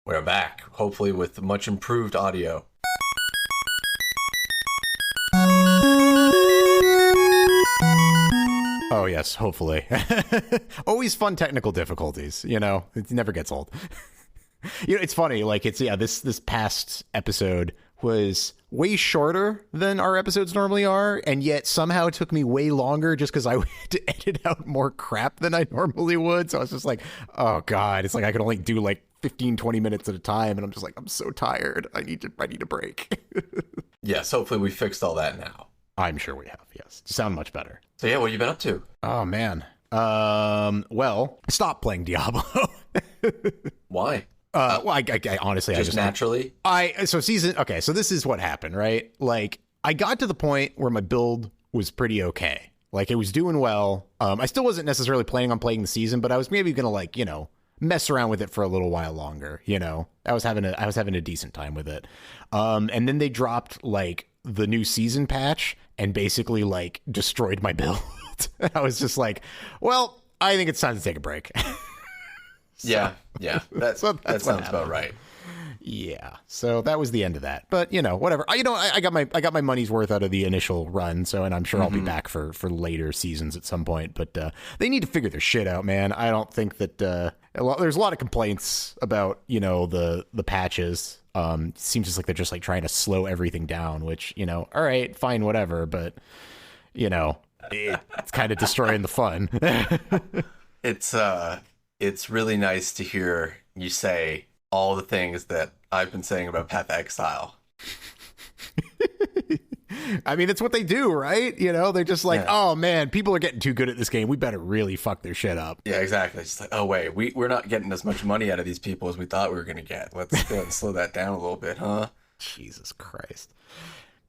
We're back, hopefully with much improved audio. Oh, yes, hopefully. Always fun technical difficulties, you know? It never gets old. You know, it's funny, like, this past episode was way shorter than our episodes normally are, and yet somehow it took me way longer just because I had to edit out more crap than I normally would. So I was just like, oh, God, it's like I could only do, like, 15, 20 minutes at a time, and I'm just like, I'm so tired. I need a break. Yes, hopefully we fixed all that now. I'm sure we have, yes. Sound much better. So yeah, what have you been up to? Oh, man. Well, stop playing Diablo. Why? Well, I honestly, just naturally. So this is what happened, right? Like, I got to the point where my build was pretty okay. Like, it was doing well. I still wasn't necessarily planning on playing the season, but I was maybe gonna, like, you know, mess around with it for a little while longer. You know, I was having a decent time with it. And then they dropped like the new season patch and basically like destroyed my build. And I was just like, well, I think it's time to take a break. Yeah. That sounds about right. Yeah. So that was the end of that. But, you know, whatever. I got my money's worth out of the initial run. So, and I'm sure I'll be back for later seasons at some point. But they need to figure their shit out, man. I don't think that there's a lot of complaints about, you know, the patches. Seems just like they're just like trying to slow everything down, which, you know, all right, fine, whatever. But, you know, it's kind of destroying the fun. It's really nice to hear you say all the things that I've been saying about Path Exile. I mean, it's what they do, right? You know, they're just like, oh man, people are getting too good at this game. We better really fuck their shit up. Yeah, exactly. It's like, oh wait, we're not getting as much money out of these people as we thought we were going to get. Let's go ahead and slow that down a little bit, huh? Jesus Christ.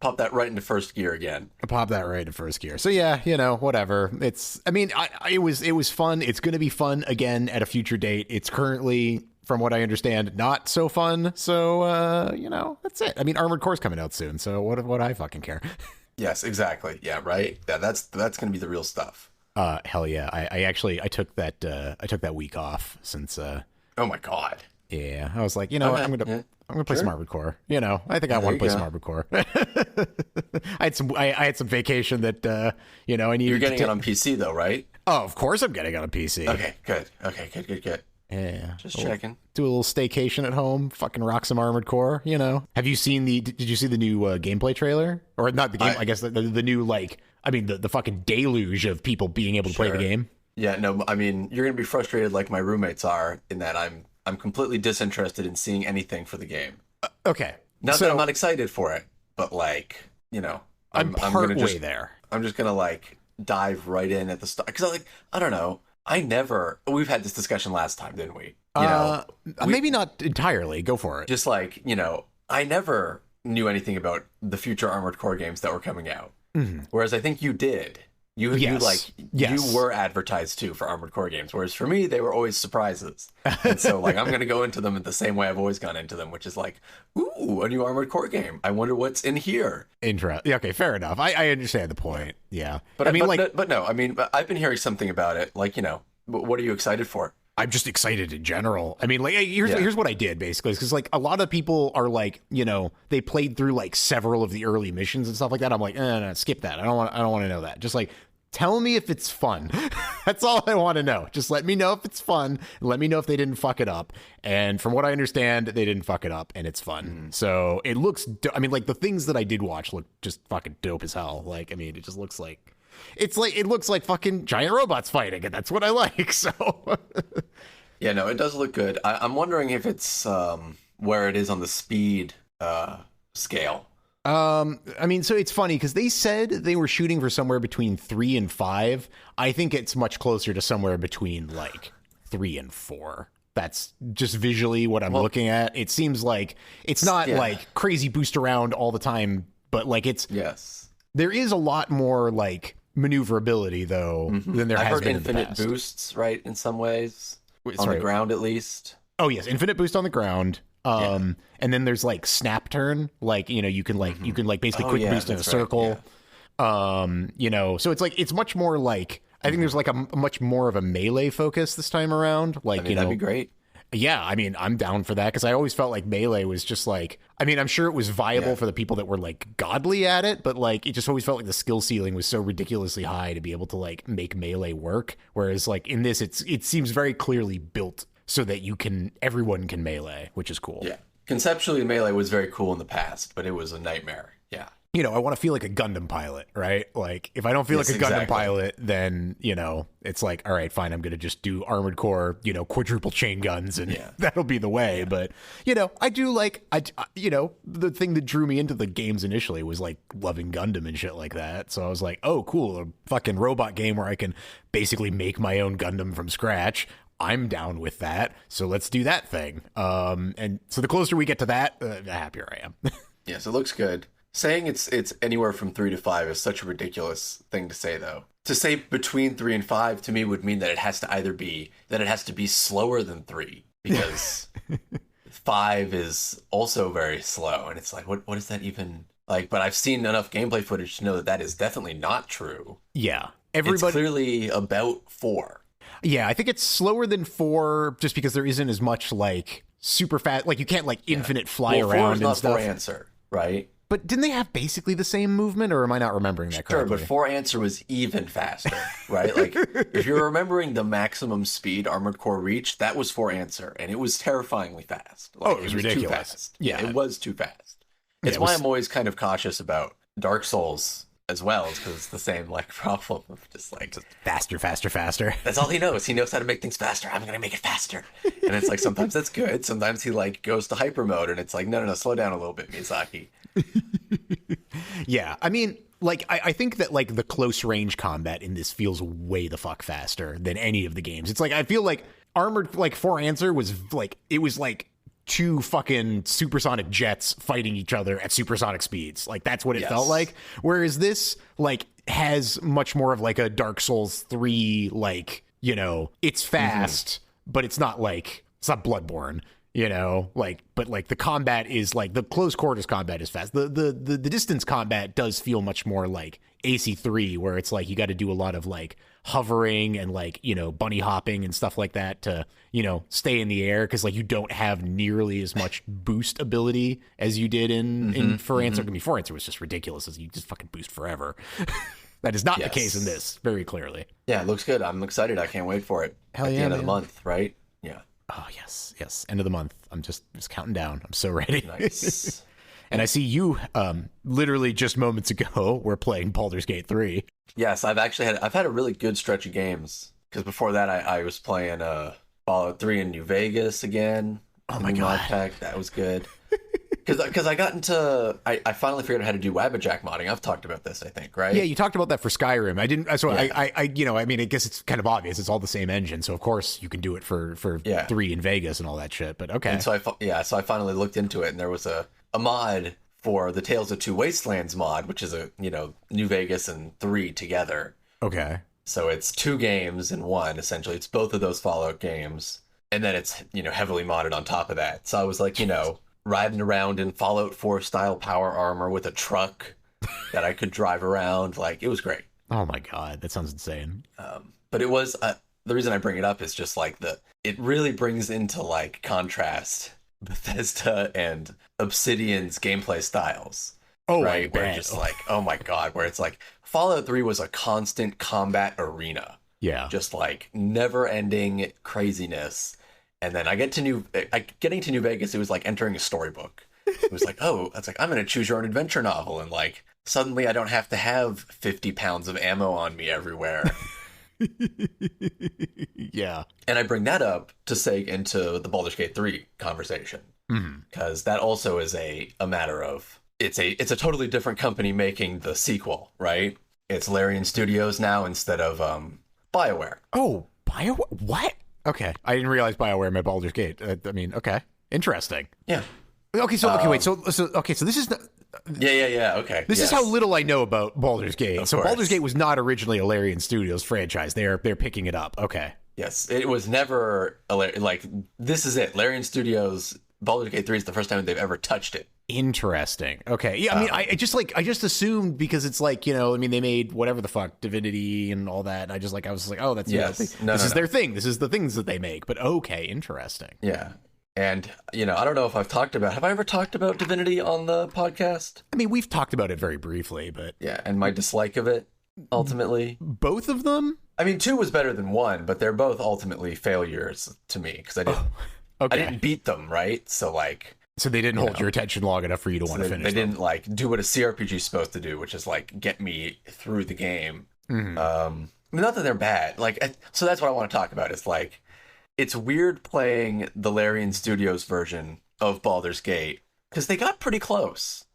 Pop that right into first gear again. So yeah, you know, whatever. It was fun. It's going to be fun again at a future date. It's currently, from what I understand, not so fun. So, you know, that's it. I mean, Armored Core's coming out soon. So what I fucking care. Yes, exactly. Yeah, right. Yeah, that's going to be the real stuff. Hell yeah. I took that week off since, oh my God. Yeah. I was like, you know what? I'm going to play some Armored Core. You know, I think I want to play some Armored Core. I had some vacation that, you know, I needed. You're getting it on PC though, right? Oh, of course I'm getting it on PC. Okay, good. Yeah. Just checking. Do a little staycation at home, fucking rock some Armored Core, you know. Did you see the new gameplay trailer? Or not the game, I guess the new, like, I mean, the fucking deluge of people being able to play the game. Yeah, no, I mean, you're going to be frustrated like my roommates are in that I'm completely disinterested in seeing anything for the game. Okay. Not that I'm not excited for it, but like, you know, I'm partway there. I'm just going to like dive right in at the start. Because I don't know. We've had this discussion last time, didn't we? You know, maybe not entirely. Go for it. Just like, you know, I never knew anything about the future Armored Core games that were coming out. Mm-hmm. Whereas I think you did. You were advertised too for Armored Core games, whereas for me they were always surprises. And so like I'm gonna go into them the same way I've always gone into them, which is like, ooh, a new Armored Core game. I wonder what's in here. Yeah, okay, fair enough. I understand the point. Yeah, but I've been hearing something about it. Like, you know, what are you excited for? I'm just excited in general. I mean, like, here's what I did basically, because like a lot of people are like, you know, they played through like several of the early missions and stuff like that. I'm like, no, skip that. I don't want to know that. Just like, tell me if it's fun. That's all I want to know. Just let me know if it's fun. Let me know if they didn't fuck it up. And from what I understand, they didn't fuck it up, and it's fun. So it looks. I mean, like the things that I did watch look just fucking dope as hell. Like, I mean, it just looks like it looks like fucking giant robots fighting, and that's what I like. So yeah, no, it does look good. I'm wondering if it's where it is on the speed scale. I mean, so it's funny because they said they were shooting for somewhere between 3 and 5. I think it's much closer to somewhere between like 3 and 4. That's just visually what I'm looking at. It seems like it's not like crazy boost around all the time, but like there is a lot more like maneuverability though than there has been in the past. Infinite boosts, right? In some ways, on the ground at least. Oh yes, infinite boost on the ground. And then there's like snap turn, like, you know, you can basically quick boost in a circle. Right, you know, so it's like, it's much more like, I think there's like a much more of a melee focus this time around. Like, I mean, that'd be great. Yeah, I mean, I'm down for that because I always felt like Melee was just like, I mean, I'm sure it was viable for the people that were like godly at it, but like it just always felt like the skill ceiling was so ridiculously high to be able to like make Melee work. Whereas like in this, it seems very clearly built so that everyone can Melee, which is cool. Yeah. Conceptually, Melee was very cool in the past, but it was a nightmare. Yeah. You know, I want to feel like a Gundam pilot, right? Like, if I don't feel like a Gundam pilot, then, you know, it's like, all right, fine, I'm going to just do Armored Core, you know, quadruple chain guns, and that'll be the way. Yeah. But, you know, I do like, you know, the thing that drew me into the games initially was, like, loving Gundam and shit like that. So I was like, oh, cool, a fucking robot game where I can basically make my own Gundam from scratch. I'm down with that, so let's do that thing. And so the closer we get to that, the happier I am. Yes, it looks good. Saying it's anywhere from 3 to 5 is such a ridiculous thing to say, though. To say between 3 and 5 to me would mean that it has to be slower than 3, because 5 is also very slow, and it's like, what is that even like? But I've seen enough gameplay footage to know that is definitely not true. Yeah, it's clearly about 4. Yeah, I think it's slower than 4 just because there isn't as much like super fast, like you can't like infinite fly around and stuff. 4 answer, right? But didn't they have basically the same movement, or am I not remembering that correctly? Sure, but 4 answer was even faster, right? Like, if you're remembering the maximum speed Armored Core reached, that was 4 answer, and it was terrifyingly fast. Like, it was ridiculous. Too fast. Yeah, it was too fast. It's why I'm always kind of cautious about Dark Souls as well, because it's the same like problem of just faster. That's all he knows. He knows how to make things faster. I'm gonna make it faster, and it's like sometimes that's good. Sometimes he like goes to hyper mode, and it's like no, slow down a little bit, Miyazaki. Yeah, I mean, like I think that like the close range combat in this feels way the fuck faster than any of the games. It's like I feel like Armored like 4 Answer was like it was like 2 fucking supersonic jets fighting each other at supersonic speeds. Like that's what it felt like. Whereas this like has much more of like a Dark Souls 3, like, you know, it's fast, but it's not Bloodborne, you know, like, but like the combat is like the close quarters combat is fast. The distance combat does feel much more like AC3, where it's like you got to do a lot of like hovering and like, you know, bunny hopping and stuff like that to, you know, stay in the air, because like you don't have nearly as much boost ability as you did in 4 Answer. I mean, 4 Answer was just ridiculous, as you just fucking boost forever. That is not the case in this, very clearly. Yeah, it looks good. I'm excited. I can't wait for it. Hell at yeah, the end man. of the month, right? Yeah. Oh yes, end of the month. I'm just counting down. I'm so ready. Nice. And I see you literally just moments ago were playing Baldur's Gate 3. Yes, I've had a really good stretch of games, because before that I was playing Fallout 3 in New Vegas again. Oh my god, pack. That was good. Because I got into I finally figured out how to do Wabbajack modding. I've talked about this, I think, right? Yeah, you talked about that for Skyrim. I didn't. So I you know, I mean, I guess it's kind of obvious. It's all the same engine, so of course you can do it for 3 in Vegas and all that shit. But okay. And so I finally looked into it, and there was a mod for the Tales of Two Wastelands mod, which is a, you know, New Vegas and 3 together. Okay. So it's 2 games in one, essentially. It's both of those Fallout games, and then it's, you know, heavily modded on top of that. So I was like, you know, riding around in Fallout 4 style power armor with a truck that I could drive around. Like, it was great. Oh my god, that sounds insane. But it was the reason I bring it up is just like it really brings into like contrast Bethesda and Obsidian's gameplay styles. Oh, right, where just like, oh my god, where it's like Fallout 3 was a constant combat arena. Yeah, just like never-ending craziness. And then getting to New Vegas, it was like entering a storybook. It was like, oh, it's like I'm going to choose your own adventure novel, and like suddenly I don't have to have 50 pounds of ammo on me everywhere. Yeah. And I bring that up to segue into the Baldur's Gate 3 conversation, because that also is a matter of it's a totally different company making the sequel, right? It's Larian Studios now instead of BioWare. Oh, BioWare? What? Okay, I didn't realize BioWare made Baldur's Gate. I mean, okay, interesting. Yeah. Okay, so wait, so this is the. Yeah. Okay. This is how little I know about Baldur's Gate. Of so course. Baldur's Gate was not originally a Larian Studios franchise. They're picking it up. Okay. Yes, it was never like this is it. Larian Studios Baldur's Gate 3 is the first time they've ever touched it. Interesting. Okay. Yeah, I mean, I just assumed because it's like, you know, I mean, they made whatever the fuck, Divinity and all that. And I was like, oh, that's yes. This is their thing. This is the things that they make. But okay, interesting. Yeah. And, you know, I don't know if have I ever talked about Divinity on the podcast? I mean, we've talked about it very briefly, but... Yeah, and my dislike of it, ultimately. Both of them? I mean, 2 was better than 1, but they're both ultimately failures to me, because I didn't beat them, right? So, like... So they didn't hold your attention long enough for you to want to finish them. They didn't, like, do what a CRPG is supposed to do, which is, like, get me through the game. Mm-hmm. I mean, not that they're bad. Like, so that's what I want to talk about. Is like, it's weird playing the Larian Studios version of Baldur's Gate, because they got pretty close,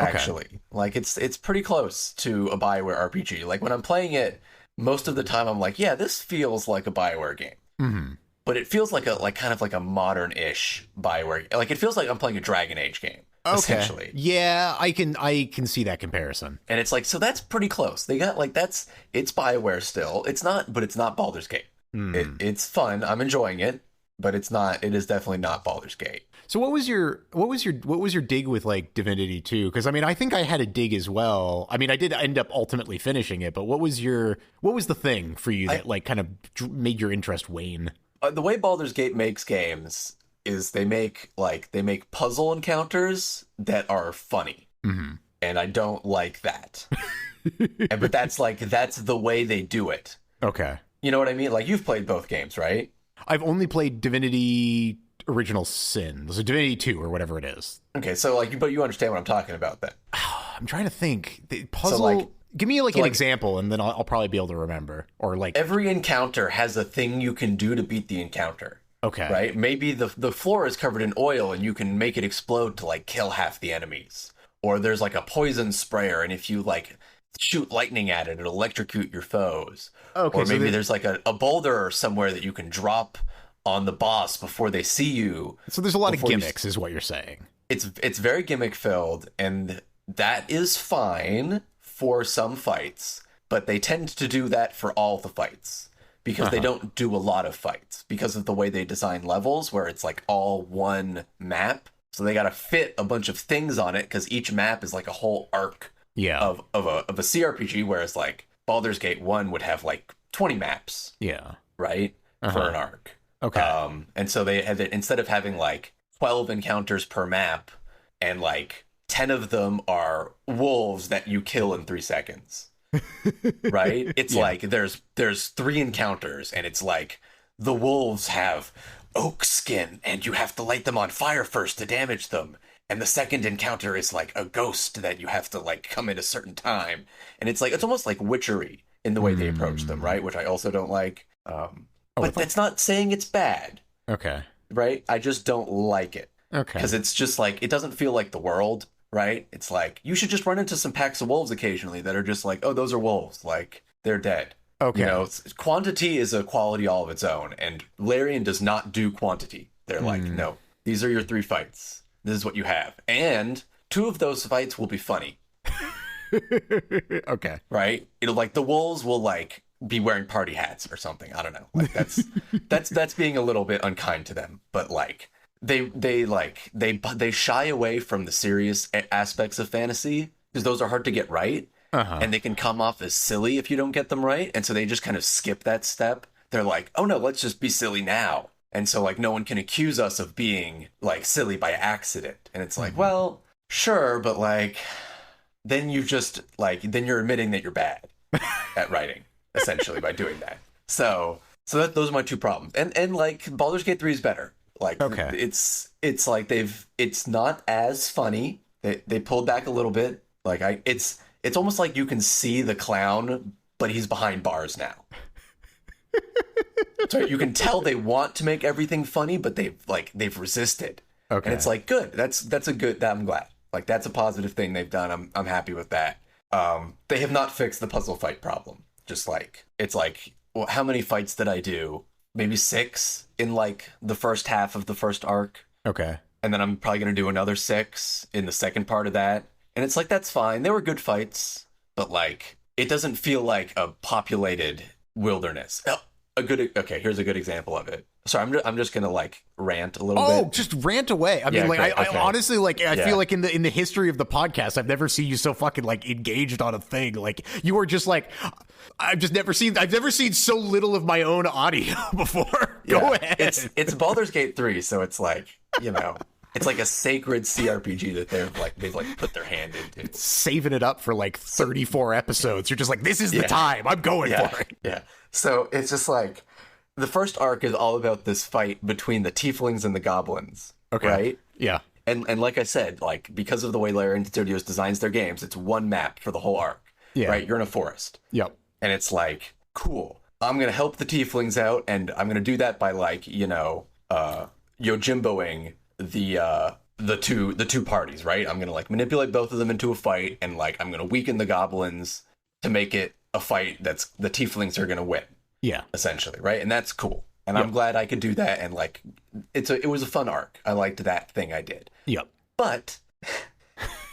actually. Like, it's pretty close to a BioWare RPG. Like, when I'm playing it, most of the time I'm like, yeah, this feels like a BioWare game. Mm-hmm. But it feels like kind of like a modern-ish BioWare. Like, it feels like I'm playing a Dragon Age game, essentially. Yeah, I can see that comparison. And it's like, so that's pretty close. They got, like, it's BioWare still. It's not Baldur's Gate. It's fun. I'm enjoying it, but it is definitely not Baldur's Gate. So what was your dig with, like, Divinity 2? Because I mean, I think I had a dig as well. I mean, I did end up ultimately finishing it, but what was the thing for you that like kind of made your interest wane? The way Baldur's Gate makes games is they make puzzle encounters that are funny, and I don't like that. But that's the way they do it. Okay, you know what I mean? Like, you've played both games, right? I've only played Divinity Original Sin, so Divinity 2 or whatever it is. Okay, so but you understand what I'm talking about then? I'm trying to think. The puzzle. So, like, give me an example, and then I'll probably be able to remember. Or like, every encounter has a thing you can do to beat the encounter. Okay. Right? Maybe the floor is covered in oil, and you can make it explode to, like, kill half the enemies. Or there's, like, a poison sprayer, and if you, like, shoot lightning at it, it'll electrocute your foes. Okay. Or maybe there's like a boulder somewhere that you can drop on the boss before they see you. So there's a lot of gimmicks, is what you're saying. It's very gimmick filled, and that is fine for some fights, but they tend to do that for all the fights, because they don't do a lot of fights because of the way they design levels, where it's like all one map. So they got to fit a bunch of things on it, because each map is like a whole arc of a CRPG, whereas like Baldur's Gate 1 would have like 20 maps. Yeah. Right? For an arc. Okay. And so they had, instead of having like 12 encounters per map, and like 10 of them are wolves that you kill in 3 seconds. Right? It's like there's 3 encounters, and it's like the wolves have oak skin, and you have to light them on fire first to damage them. And the second encounter is like a ghost that you have to, like, come at a certain time. And it's like, it's almost like witchery in the way they approach them, right? Which I also don't like. But that's not saying it's bad. Okay. Right? I just don't like it. Okay. Because it's just like, it doesn't feel like the world, right? It's like, you should just run into some packs of wolves occasionally that are just like, oh, those are wolves. Like, they're dead. Okay. You know, quantity is a quality all of its own. And Larian does not do quantity. They're like, no, these are your 3 fights. This is what you have. And 2 of those fights will be funny. Okay. Right? It'll, like, the wolves will, like, be wearing party hats or something. I don't know. Like, that's being a little bit unkind to them. But, like, they shy away from the serious aspects of fantasy, because those are hard to get right. And they can come off as silly if you don't get them right. And so they just kind of skip that step. They're like, oh no, let's just be silly now. And so, like, no one can accuse us of being, like, silly by accident. And it's like, well, sure, but, like, then you just, like, then you're admitting that you're bad at writing, essentially, by doing that. So those are my 2 problems. And like, Baldur's Gate 3 is better. Like, okay. It's like it's not as funny. They pulled back a little bit. Like, it's almost like you can see the clown, but he's behind bars now. So you can tell they want to make everything funny, but they've resisted. Okay. And it's like, good. That's a good. I'm glad. Like, that's a positive thing they've done. I'm happy with that. They have not fixed the puzzle fight problem. Just like, it's like, well, how many fights did I do? Maybe 6 in, like, the first half of the first arc. Okay. And then I'm probably gonna do another 6 in the second part of that. And it's like, that's fine. They were good fights, but, like, it doesn't feel like a populated wilderness. Okay, here's a good example of it. sorry, I'm just gonna like rant a little bit. Oh, just rant away. I mean, like, great, I honestly, like, I feel like in the history of the podcast, I've never seen you so fucking like engaged on a thing. Like, you are just like, I've never seen so little of my own audio before. Go ahead. It's Baldur's Gate 3, so it's like, you know, it's like a sacred CRPG that they've put their hand into. Saving it up for like 34 episodes. You're just like, this is the time. I'm going for it. Yeah. So it's just like, the first arc is all about this fight between the tieflings and the goblins. Okay. Right? Yeah. And like I said, like, because of the way Larian Studios designs their games, it's one map for the whole arc. Yeah. Right? You're in a forest. Yep. And it's like, cool. I'm going to help the tieflings out, and I'm going to do that by, like, you know, Yojimboing the two parties, right? I'm going to, like, manipulate both of them into a fight, and, like, I'm going to weaken the goblins to make it a fight that's the tieflings are going to win. Yeah. Essentially, right? And that's cool. And I'm glad I could do that, and, like, it was a fun arc. I liked that thing I did. Yep. But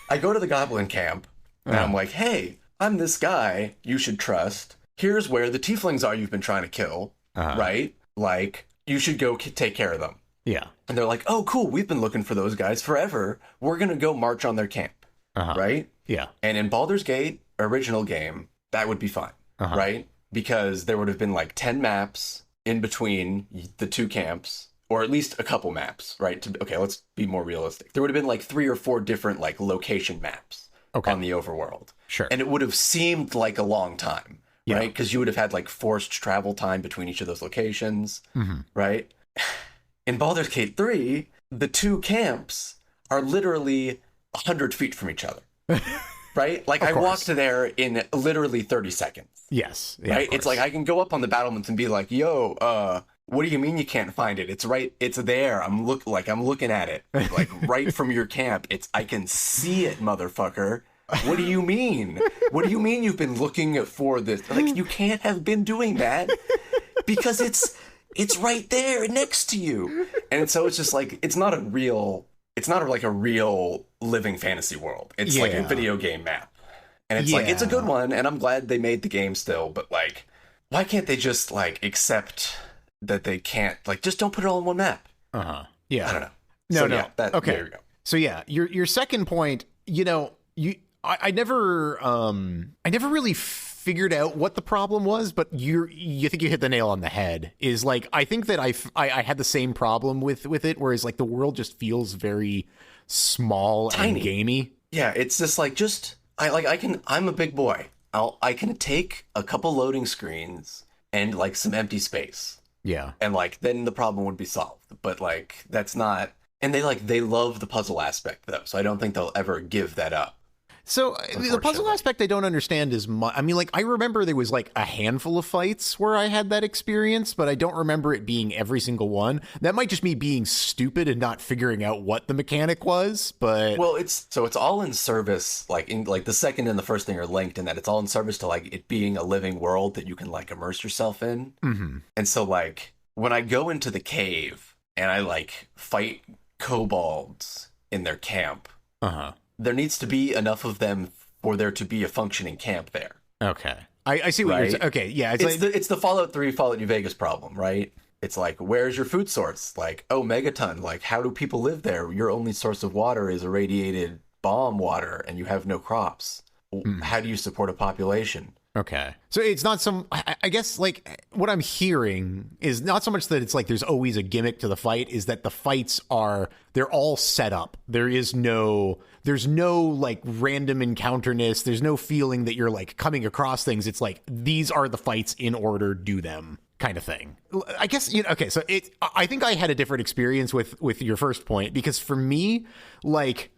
I go to the goblin camp, and I'm like, hey, I'm this guy you should trust. Here's where the tieflings are you've been trying to kill, right? Like, you should go take care of them. Yeah. And they're like, oh, cool, we've been looking for those guys forever. We're going to go march on their camp, right? Yeah. And in Baldur's Gate, original game, that would be fine, right? Because there would have been like 10 maps in between the two camps, or at least a couple maps, right? Okay, let's be more realistic. There would have been like 3 or 4 different like location maps on the overworld. Sure. And it would have seemed like a long time, right? Because you would have had like forced travel time between each of those locations, right? In Baldur's Gate 3, the two camps are literally 100 feet from each other, right? Like, I walked there in literally 30 seconds. Yes. Yeah, right? It's like, I can go up on the battlements and be like, yo, what do you mean you can't find it? It's right. It's there. I'm looking at it, like, right from your camp. I can see it, motherfucker. What do you mean? What do you mean you've been looking for this? Like, you can't have been doing that because it's right there next to you. And so it's just like, it's not like a real living fantasy world. It's like a video game map. And it's like, it's a good one, and I'm glad they made the game still, but like, why can't they just like accept that they can't, like, just don't put it all in one map? Yeah. I don't know. No. Okay. There you go. So yeah, your second point, you know, I never really figured out what the problem was, but you think you hit the nail on the head. Is like, I think that I had the same problem with it, whereas like the world just feels very small, tiny, and gamey. Yeah, it's just like, I'm a big boy. I can take a couple loading screens and like some empty space. Yeah. And like, then the problem would be solved. But like, that's not, and they love the puzzle aspect though. So I don't think they'll ever give that up. So the puzzle aspect I don't understand as much. I mean, like, I remember there was like a handful of fights where I had that experience, but I don't remember it being every single one. That might just me being stupid and not figuring out what the mechanic was, but... Well, it's all in service, like, in like the second and the first thing are linked in that it's all in service to like it being a living world that you can like immerse yourself in. And so like, when I go into the cave and I like fight kobolds in their camp, there needs to be enough of them for there to be a functioning camp there. Okay. I see what you're saying. Okay, yeah. It's the Fallout 3, Fallout New Vegas problem, right? It's like, where's your food source? Like, oh, Megaton, like, how do people live there? Your only source of water is irradiated bomb water, and you have no crops. How do you support a population? Okay. So it's not I guess, like, what I'm hearing is not so much that it's like there's always a gimmick to the fight, is that the fights they're all set up. There's no like random encounterness. There's no feeling that you're like coming across things. It's like, these are the fights in order, do them kind of thing. I guess, you know, okay. So I think I had a different experience with your first point, because for me, like,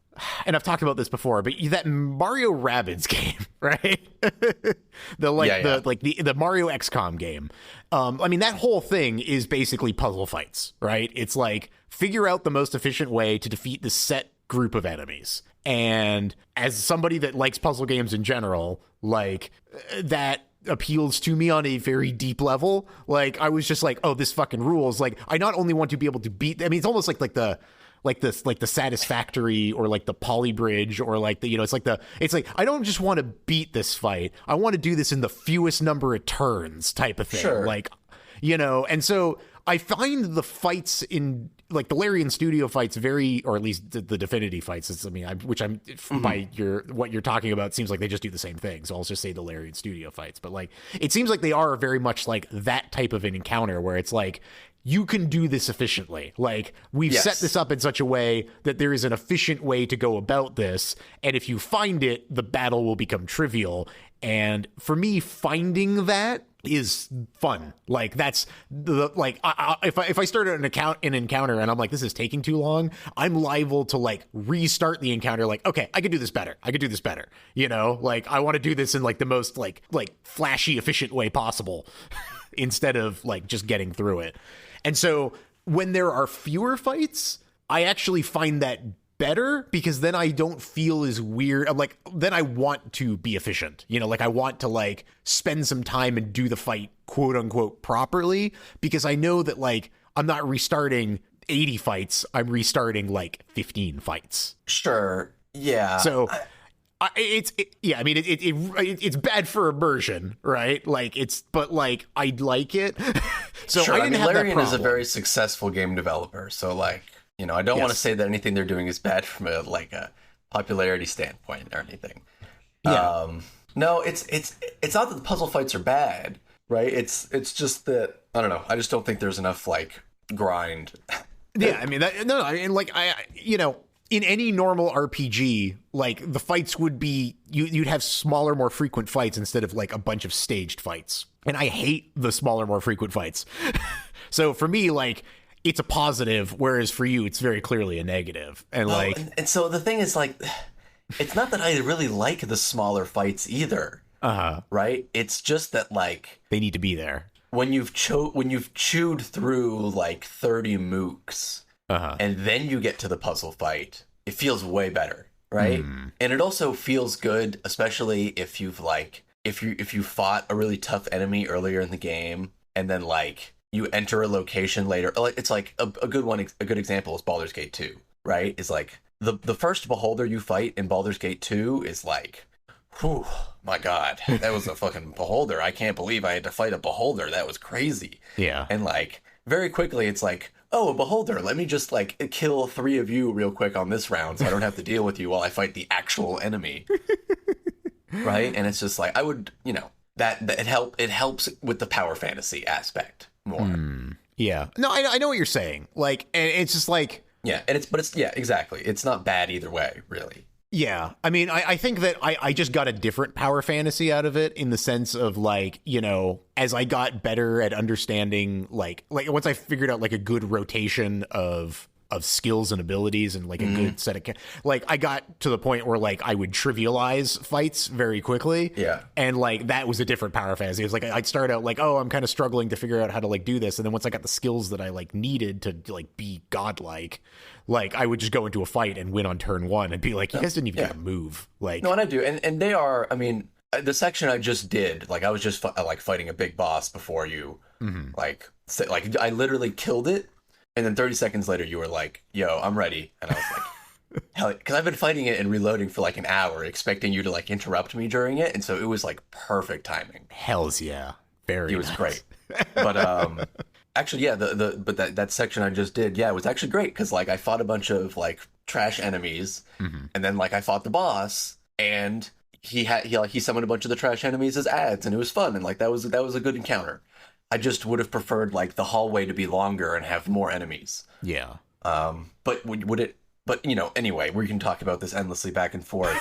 and I've talked about this before, but that Mario Rabbids game, right? the Mario XCOM game. I mean, that whole thing is basically puzzle fights, right? It's like, figure out the most efficient way to defeat the set group of enemies. And as somebody that likes puzzle games in general, like, that appeals to me on a very deep level. Like, I was just like, oh, this fucking rules. Like, I not only want to be able to beat, I mean, it's almost like the Satisfactory, or like the Polybridge, or like the, you know, it's like I don't just want to beat this fight. I want to do this in the fewest number of turns type of thing. Sure. Like, you know, and so I find the fights in like the Larian Studio fights very, or at least the Divinity fights. By what you're talking about, seems like they just do the same thing. So I'll just say the Larian Studio fights. But like, it seems like they are very much like that type of an encounter where it's like, you can do this efficiently. Like, we've set this up in such a way that there is an efficient way to go about this. And if you find it, the battle will become trivial. And for me, finding that is fun. Like, that's the, like, if I start an encounter and I'm like, this is taking too long, I'm liable to like restart the encounter. Like, okay, I could do this better. You know, like, I want to do this in like the most like flashy, efficient way possible instead of like just getting through it. And so when there are fewer fights, I actually find that better because then I don't feel as weird. I'm like, then I want to be efficient, you know, like I want to like spend some time and do the fight quote unquote properly, because I know that like I'm not restarting 80 fights. I'm restarting like 15 fights. Sure. Yeah. So it's bad for immersion, right? Like but like I like it. So sure. I didn't have Larian that problem. is a very successful game developer. So like, you know, I don't want to say that anything they're doing is bad from a popularity standpoint or anything. Yeah. No, it's not that the puzzle fights are bad, right? It's just that, I don't know. I just don't think there's enough like grind. Yeah. I mean, you know, in any normal RPG, like the fights would be, you'd have smaller, more frequent fights instead of like a bunch of staged fights. And I hate the smaller, more frequent fights. So for me, like, it's a positive, whereas for you, it's very clearly a negative. And and so the thing is like, it's not that I really like the smaller fights either. Right? It's just that like they need to be there. When you've chewed through like 30 mooks, and then you get to the puzzle fight, it feels way better, right? And it also feels good, especially if you've like if you fought a really tough enemy earlier in the game, and then like you enter a location later. Like it's like a good example is Baldur's Gate 2, right? Is like the first beholder you fight in Baldur's Gate 2 is like, whew, my God, that was a fucking beholder. I can't believe I had to fight a beholder. That was crazy. Yeah. And like very quickly it's like, oh, a beholder, let me just like kill 3 of you real quick on this round so I don't have to deal with you while I fight the actual enemy. Right? And it's just like, I would, you know, that it helps with the power fantasy aspect more. Yeah. No, I know what you're saying. Like, and it's just like, yeah, and it's yeah, exactly. It's not bad either way, really. Yeah. I mean, I think that I just got a different power fantasy out of it, in the sense of like, you know, as I got better at understanding, like once I figured out like a good rotation of skills and abilities and like a good set of, like I got to the point where like I would trivialize fights very quickly. Yeah. And like that was a different power fantasy. It was like I'd start out like, oh, I'm kind of struggling to figure out how to like do this, and then once I got the skills that I like needed to like be godlike, like I would just go into a fight and win on turn 1 and be like, you guys didn't even get a move. Like, no, and I do, and they are. I mean, the section I just did, like I was just like fighting a big boss before you, like I literally killed it. And then 30 seconds later, you were like, yo, I'm ready. And I was like, hell, because I've been fighting it and reloading for like an hour, expecting you to like interrupt me during it. And so it was like perfect timing. Hells yeah. It was great. But actually, yeah, but that section I just did, yeah, it was actually great. Because like I fought a bunch of like trash enemies. And then like I fought the boss, and he summoned a bunch of the trash enemies as ads, and it was fun. And like that was a good encounter. I just would have preferred like the hallway to be longer and have more enemies. Yeah. But would it? But you know, anyway, we can talk about this endlessly back and forth.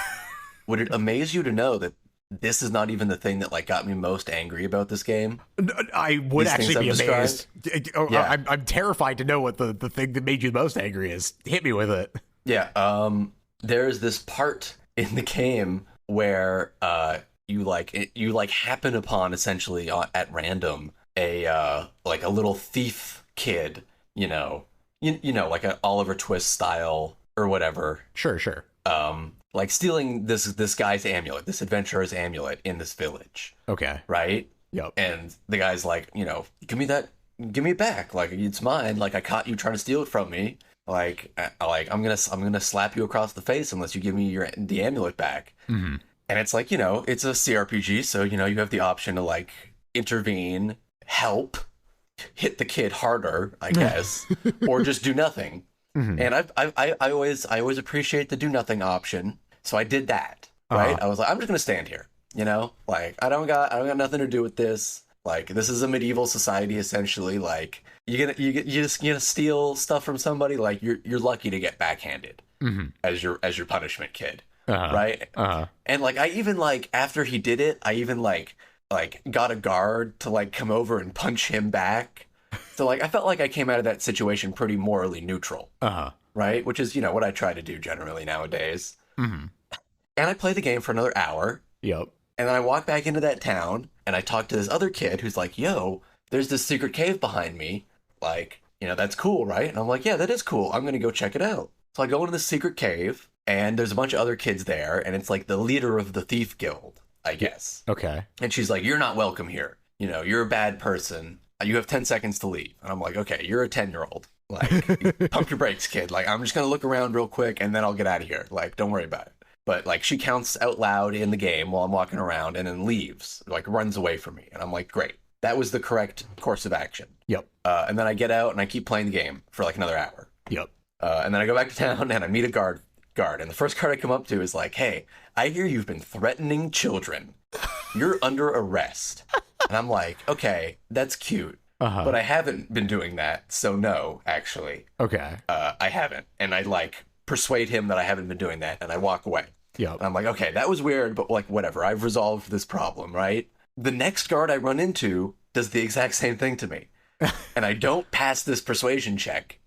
Would it amaze you to know that this is not even the thing that like got me most angry about this game? I would actually be amazed. Yeah. I'm terrified to know what the thing that made you most angry is. Hit me with it. Yeah. There's this part in the game where you happen upon essentially at random a little thief kid, you know, like an Oliver Twist style or whatever. Sure. Like stealing this guy's amulet, this adventurer's amulet in this village. Okay. Right? Yep. And the guy's like, you know, give me it back. Like, it's mine. Like, I caught you trying to steal it from me. Like I'm gonna slap you across the face unless you give me the amulet back. And it's like, you know, it's a CRPG, so you know you have the option to like intervene, help, hit the kid harder, I guess, or just do nothing. And I always appreciate the do nothing option. So I did that, right? I was like, I'm just gonna stand here, you know, like I don't got nothing to do with this. Like, this is a medieval society essentially. Like, you just gonna steal stuff from somebody. Like, you're lucky to get backhanded as your punishment, kid, right? And like, I even like after he did it, I even like got a guard to like come over and punch him back. So like, I felt like I came out of that situation pretty morally neutral, right? Which is, you know, what I try to do generally nowadays. And I play the game for another hour. Yep. And then I walk back into that town, and I talk to this other kid who's like, yo, there's this secret cave behind me. Like, you know, that's cool, right? And I'm like, yeah, that is cool. I'm going to go check it out. So I go into this secret cave, and there's a bunch of other kids there, and it's like the leader of the thief guild, I guess. Okay. And she's like, you're not welcome here. You know, you're a bad person. You have 10 seconds to leave. And I'm like, okay, you're a 10-year-old. Like, pump your brakes, kid. Like, I'm just going to look around real quick, and then I'll get out of here. Like, don't worry about it. But, like, she counts out loud in the game while I'm walking around and then leaves, like, runs away from me. And I'm like, great. That was the correct course of action. Yep. And then I get out and I keep playing the game for, like, another hour. Yep. And then I go back to town and I meet a guard. And the first guard I come up to is like, hey, I hear you've been threatening children. You're under arrest. And I'm like, okay, that's cute. But I haven't been doing that. So, no, actually. Okay. I haven't. And I, like, persuade him that I haven't been doing that, and I walk away. Yeah. And I'm like, okay, that was weird, but like, whatever. I've resolved this problem, right? The next guard I run into does the exact same thing to me. And I don't pass this persuasion check.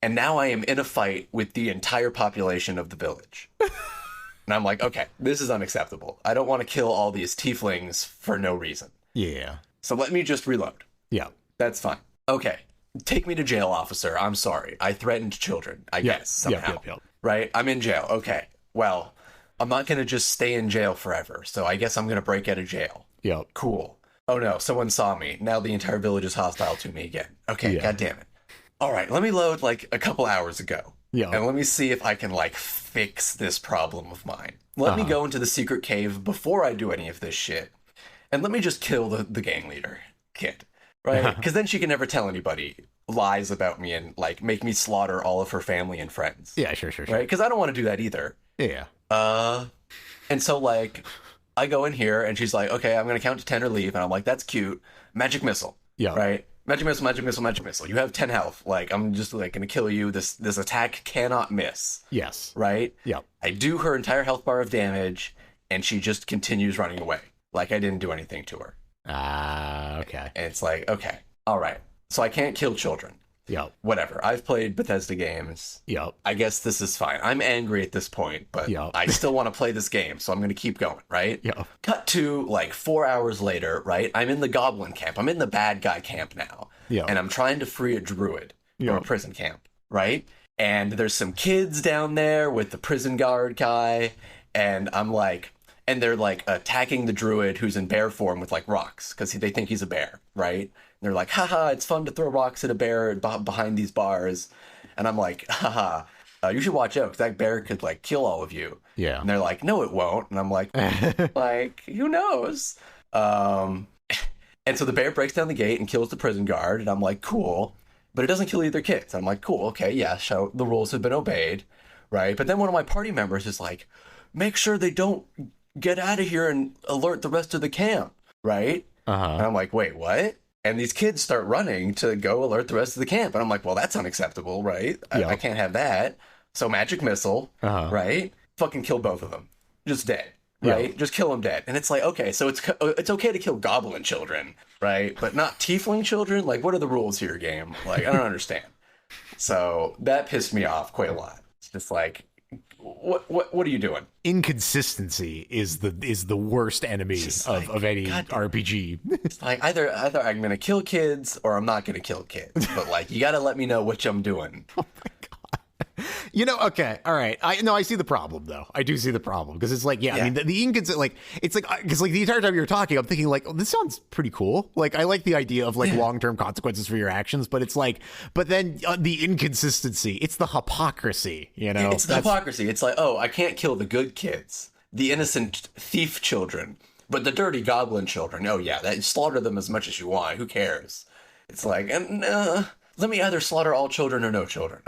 And now I am in a fight with the entire population of the village. And I'm like, okay, this is unacceptable. I don't want to kill all these tieflings for no reason. Yeah. So let me just reload. Yeah. That's fine. Okay. Take me to jail, officer. I'm sorry. I threatened children, I guess, somehow. Yep. Right? I'm in jail. Okay. Well, I'm not going to just stay in jail forever, so I guess I'm going to break out of jail. Yep. Cool. Oh, no. Someone saw me. Now the entire village is hostile to me again. Okay. God damn it. All right. Let me load, like, a couple hours ago. Yeah. And let me see if I can, like, fix this problem of mine. Let me go into the secret cave before I do any of this shit. And let me just kill the gang leader kid. Right? Because then she can never tell anybody lies about me and, like, make me slaughter all of her family and friends. Yeah, sure. Right? Because I don't want to do that either. Yeah. And so, like, I go in here, and she's like, okay, I'm going to count to 10 or leave. And I'm like, that's cute. Magic missile. Yeah. Right? Magic missile. You have 10 health. Like, I'm just, like, going to kill you. This attack cannot miss. Yes. Right? Yeah. I do her entire health bar of damage, and she just continues running away. Like, I didn't do anything to her. Okay. And it's like, okay, all right. So I can't kill children. Yep. Whatever. I've played Bethesda games. Yep. I guess this is fine. I'm angry at this point, but I still want to play this game, so I'm going to keep going, right? Yeah. Cut to, like, 4 hours later, right? I'm in the goblin camp. I'm in the bad guy camp now. Yeah. And I'm trying to free a druid from a prison camp, right? And there's some kids down there with the prison guard guy, and I'm like... And they're, like, attacking the druid who's in bear form with, like, rocks, because they think he's a bear, right? And they're like, haha, it's fun to throw rocks at a bear behind these bars. And I'm like, haha, you should watch out, because that bear could, like, kill all of you. Yeah. And they're like, no, it won't. And I'm like, who knows? And so the bear breaks down the gate and kills the prison guard, and I'm like, cool. But it doesn't kill either kids. I'm like, cool, okay, yeah, so the rules have been obeyed, right? But then one of my party members is like, make sure they don't... get out of here and alert the rest of the camp, right? And I'm like, wait, what? And these kids start running to go alert the rest of the camp. And I'm like, well, that's unacceptable, right? I can't have that. So magic missile, right? Fucking kill both of them. Just dead, right? Just kill them dead. And it's like, okay, so it's okay to kill goblin children, right? But not tiefling children? Like, what are the rules here, game? Like, I don't understand. So that pissed me off quite a lot. It's just like... What are you doing? Inconsistency is the worst enemy of any RPG. It's like either I'm gonna kill kids or I'm not gonna kill kids. But like you gotta let me know which I'm doing. Oh my god. You know, okay, all right. I see the problem though. I do see the problem because it's like, I mean, the inconsistent, like it's like because like the entire time you're talking, I'm thinking like, oh, this sounds pretty cool. Like I like the idea of like long-term consequences for your actions, but it's like, but then the inconsistency, it's the hypocrisy. You know, it's the hypocrisy. It's like, oh, I can't kill the good kids, the innocent thief children, but the dirty goblin children. Oh yeah, slaughter them as much as you want. Who cares? It's like, let me either slaughter all children or no children.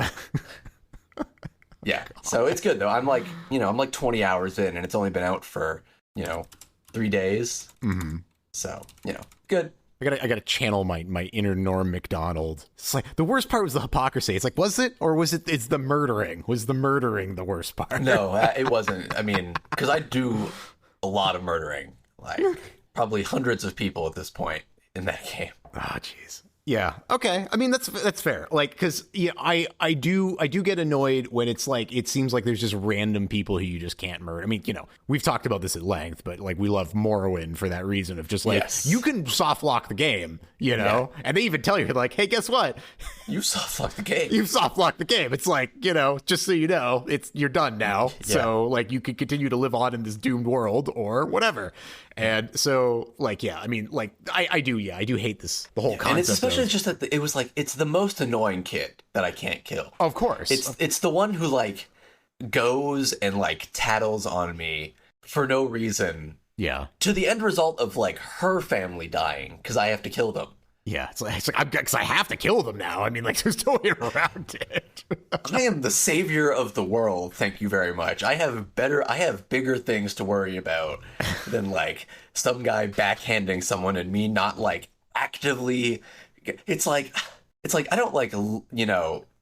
Yeah, so it's good though. I'm like 20 hours in, and it's only been out for 3 days. Mm-hmm. So good. I gotta channel my inner Norm Macdonald. It's like the worst part was the hypocrisy. It's like, was it, or was it? It's the murdering. Was the murdering the worst part? No, it wasn't. I mean, because I do a lot of murdering, like probably hundreds of people at this point in that game. Oh, jeez. Yeah. Okay. I mean, that's fair. Like, because I do get annoyed when it's like it seems like there's just random people who you just can't murder. I mean, we've talked about this at length, but like we love Morrowind for that reason of just like you can soft lock the game, and they even tell you like, hey, guess what? You soft lock the game. You soft lock the game. It's like just so you know, you're done now. Yeah. So like you can continue to live on in this doomed world or whatever. And so like I mean like I do hate this the whole concept. And it's especially just that it was like it's the most annoying kid that I can't kill. Of course. It's the one who like goes and like tattles on me for no reason. Yeah. To the end result of like her family dying because I have to kill them. Yeah, it's like because I have to kill them now. I mean, like, there's no way around it. I am the savior of the world. Thank you very much. I have bigger things to worry about than like some guy backhanding someone and me not like actively. It's like I don't like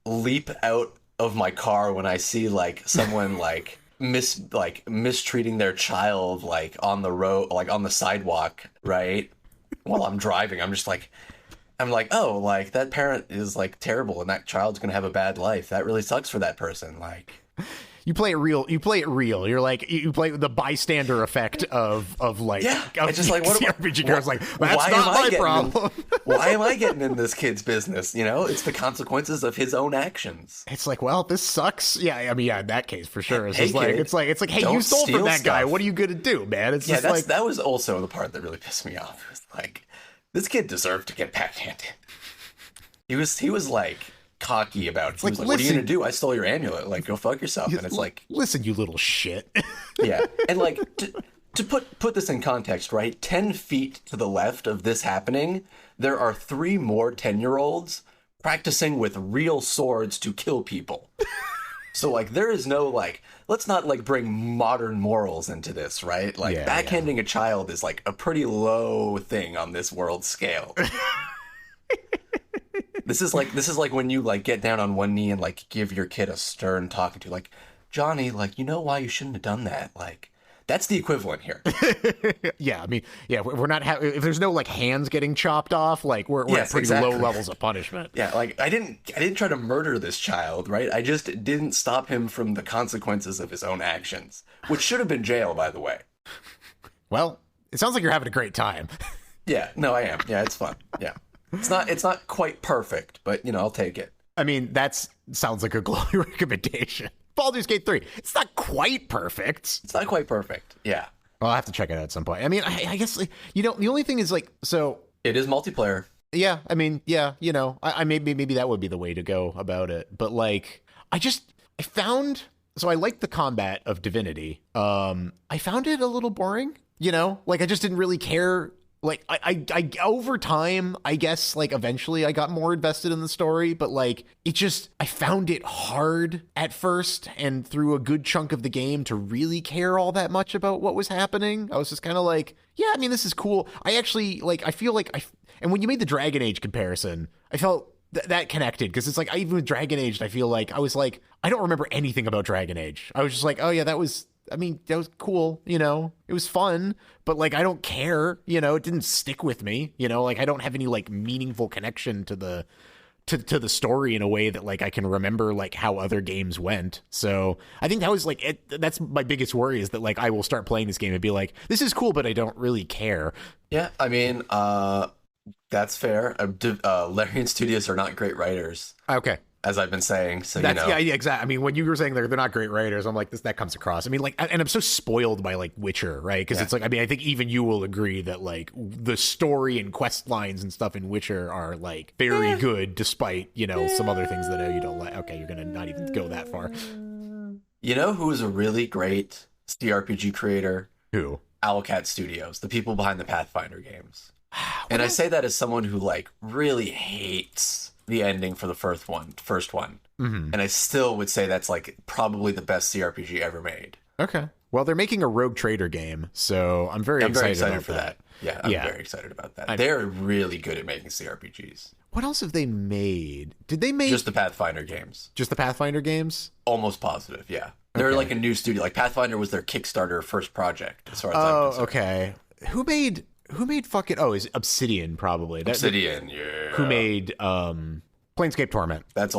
leap out of my car when I see like someone like mistreating their child like on the road, like on the sidewalk, right? While I'm driving, I'm like, oh, like that parent is like terrible and that child's gonna have a bad life. That really sucks for that person. Like, you play it real. You're like you play the bystander effect of like it's just like what RPG cars like that's not my problem. Why am I getting in this kid's business? It's the consequences of his own actions. It's like, well, this sucks. Yeah, I mean, in that case for sure. It's like, hey, you stole from that stuff. Guy. What are you gonna do, man? It's just like that was also the part that really pissed me off. It was like, this kid deserved to get backhanded. He was like cocky about it. He was like, what are you gonna do? I stole your amulet. Like, go fuck yourself. And it's like, listen, you little shit. Yeah, and like to put this in context, right? 10 feet to the left of this happening, there are 3 more 10-year-olds practicing with real swords to kill people. So like there is no like, let's not like bring modern morals into this, right? Like backhanding a child is like a pretty low thing on this world scale. This is like when you like get down on one knee and like give your kid a stern talking to, like, Johnny, like, you know why you shouldn't have done that? Like, that's the equivalent here. Yeah, I mean, we're not if there's no like hands getting chopped off, like we're at pretty low levels of punishment. Yeah, like I didn't try to murder this child, right? I just didn't stop him from the consequences of his own actions, which should have been jail, by the way. Well, it sounds like you're having a great time. Yeah, no, I am. Yeah, it's fun. Yeah. It's not quite perfect, but I'll take it. I mean, sounds like a glowing recommendation. Baldur's Gate 3. It's not quite perfect. It's not quite perfect. Yeah. Well, I'll have to check it out at some point. I mean, I guess, the only thing is like, so. It is multiplayer. Yeah. I mean, yeah, I maybe that would be the way to go about it. But like, I liked the combat of Divinity. I found it a little boring, like I just didn't really care. Like I over time, I guess, like eventually I got more invested in the story, but like I found it hard at first and through a good chunk of the game to really care all that much about what was happening. I was just kind of like, yeah, I mean, this is cool. I actually I feel like and when you made the Dragon Age comparison, I felt that connected because it's like, even with Dragon Age, I feel like I was like, I don't remember anything about Dragon Age. I was just like, oh yeah, that was cool, it was fun, but like, I don't care, it didn't stick with me, like I don't have any like meaningful connection to the story in a way that like I can remember like how other games went. So I think that was like, that's my biggest worry, is that like I will start playing this game and be like, this is cool, but I don't really care. Yeah. I mean, that's fair. Larian Studios are not great writers. Okay. As I've been saying, so yeah, exactly. I mean, when you were saying they're not great writers, I'm like, that comes across. I mean, like, and I'm so spoiled by like Witcher, right? Because it's like, I mean, I think even you will agree that like the story and quest lines and stuff in Witcher are like very good, despite some other things that you don't like. Okay, you're gonna not even go that far. You know who is a really great CRPG creator? Who? Owlcat Studios, the people behind the Pathfinder games. And I say that as someone who like really hates the ending for the first one. Mm-hmm. And I still would say that's like probably the best CRPG ever made. Okay. Well, they're making a Rogue Trader game, so I'm very excited for that. Yeah, I'm very excited about that. They're really good at making CRPGs. What else have they made? Did they make... Just the Pathfinder games. Just the Pathfinder games? Almost positive, yeah. They're like a new studio. Like Pathfinder was their Kickstarter first project, as far as I'm concerned. Okay. Who made fucking... Oh, is Obsidian, probably. Obsidian, yeah. Who made Planescape Torment. That's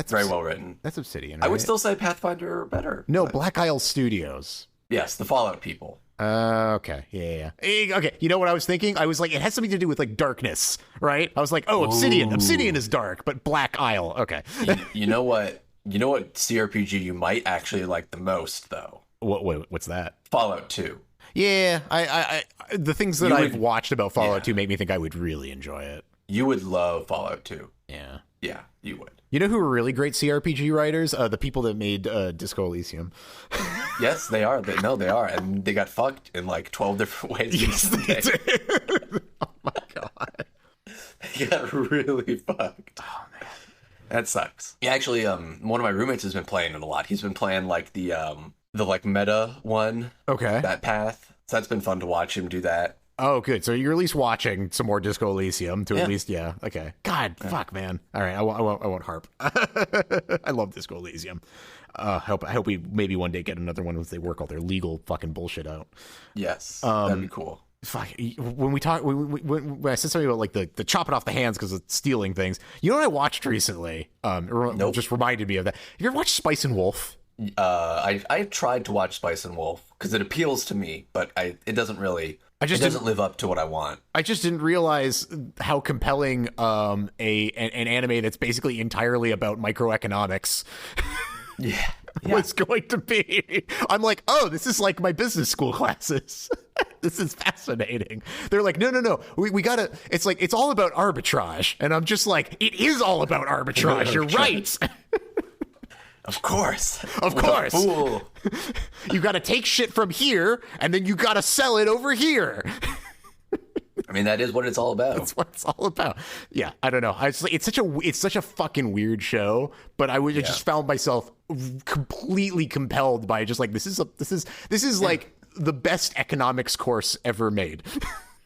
very well written. That's Obsidian, right? I would still say Pathfinder better. No, Black Isle Studios. Yes, the Fallout people. Okay. Yeah. Okay. You know what I was thinking? I was like, it has something to do with like darkness, right? I was like, oh, Obsidian. Ooh. Obsidian is dark, but Black Isle. Okay. You know what? You know what CRPG you might actually like the most, though? What's that? Fallout 2. Yeah. I the things that I've watched about Fallout 2 make me think I would really enjoy it. You would love Fallout 2. Yeah. Yeah, you would. You know who are really great CRPG writers? The people that made Disco Elysium. Yes, they are. They are. And they got fucked in like 12 different ways. Yes, they did. Oh, my God. They got really fucked. Oh, man. That sucks. Yeah, actually, one of my roommates has been playing it a lot. He's been playing like the like meta one. Okay. That path. So that's been fun to watch him do that. Oh, good. So you're at least watching some more Disco Elysium to at least, okay. God, fuck, man. All right, I won't harp. I love Disco Elysium. I hope we maybe one day get another one once they work all their legal fucking bullshit out. Yes, that'd be cool. Fuck, when we talk, when I said something about like the chop it off the hands because of stealing things, you know what I watched recently? Nope. Just reminded me of that. Have you ever watched Spice and Wolf? I tried to watch Spice and Wolf because it appeals to me, but it doesn't really. It doesn't live up to what I want. I just didn't realize how compelling an anime that's basically entirely about microeconomics was going to be. I'm like, oh, this is like my business school classes. This is fascinating. They're like, no. We gotta. It's like it's all about arbitrage, and I'm just like, it is all about arbitrage. You're right. Of course. Fool. You got to take shit from here, and then you got to sell it over here. I mean, that is what it's all about. That's what it's all about. Yeah, I don't know. It's such a fucking weird show, but I just found myself completely compelled by just like this is like the best economics course ever made.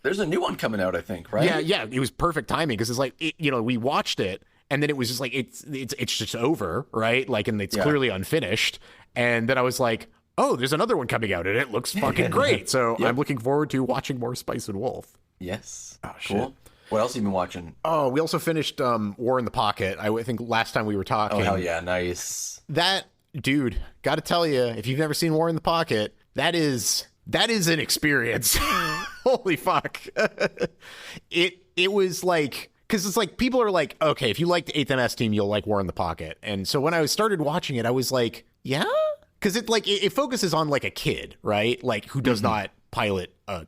There's a new one coming out, I think, right? Yeah. It was perfect timing because it's like we watched it. And then it was just like it's just over, right? Like, and it's clearly unfinished. And then I was like, oh, there's another one coming out, and it looks fucking great. So I'm looking forward to watching more Spice and Wolf. Yes. Oh, shit. Cool. What else have you been watching? Oh, we also finished War in the Pocket. I think last time we were talking. Oh, hell yeah, nice. That dude, got to tell you, if you've never seen War in the Pocket, that is an experience. Holy fuck! It was like. Because it's like, people are like, okay, if you like the 8th MS team, you'll like War in the Pocket. And so when I started watching it, I was like, yeah? Because it focuses on like a kid, right? Like who does not pilot a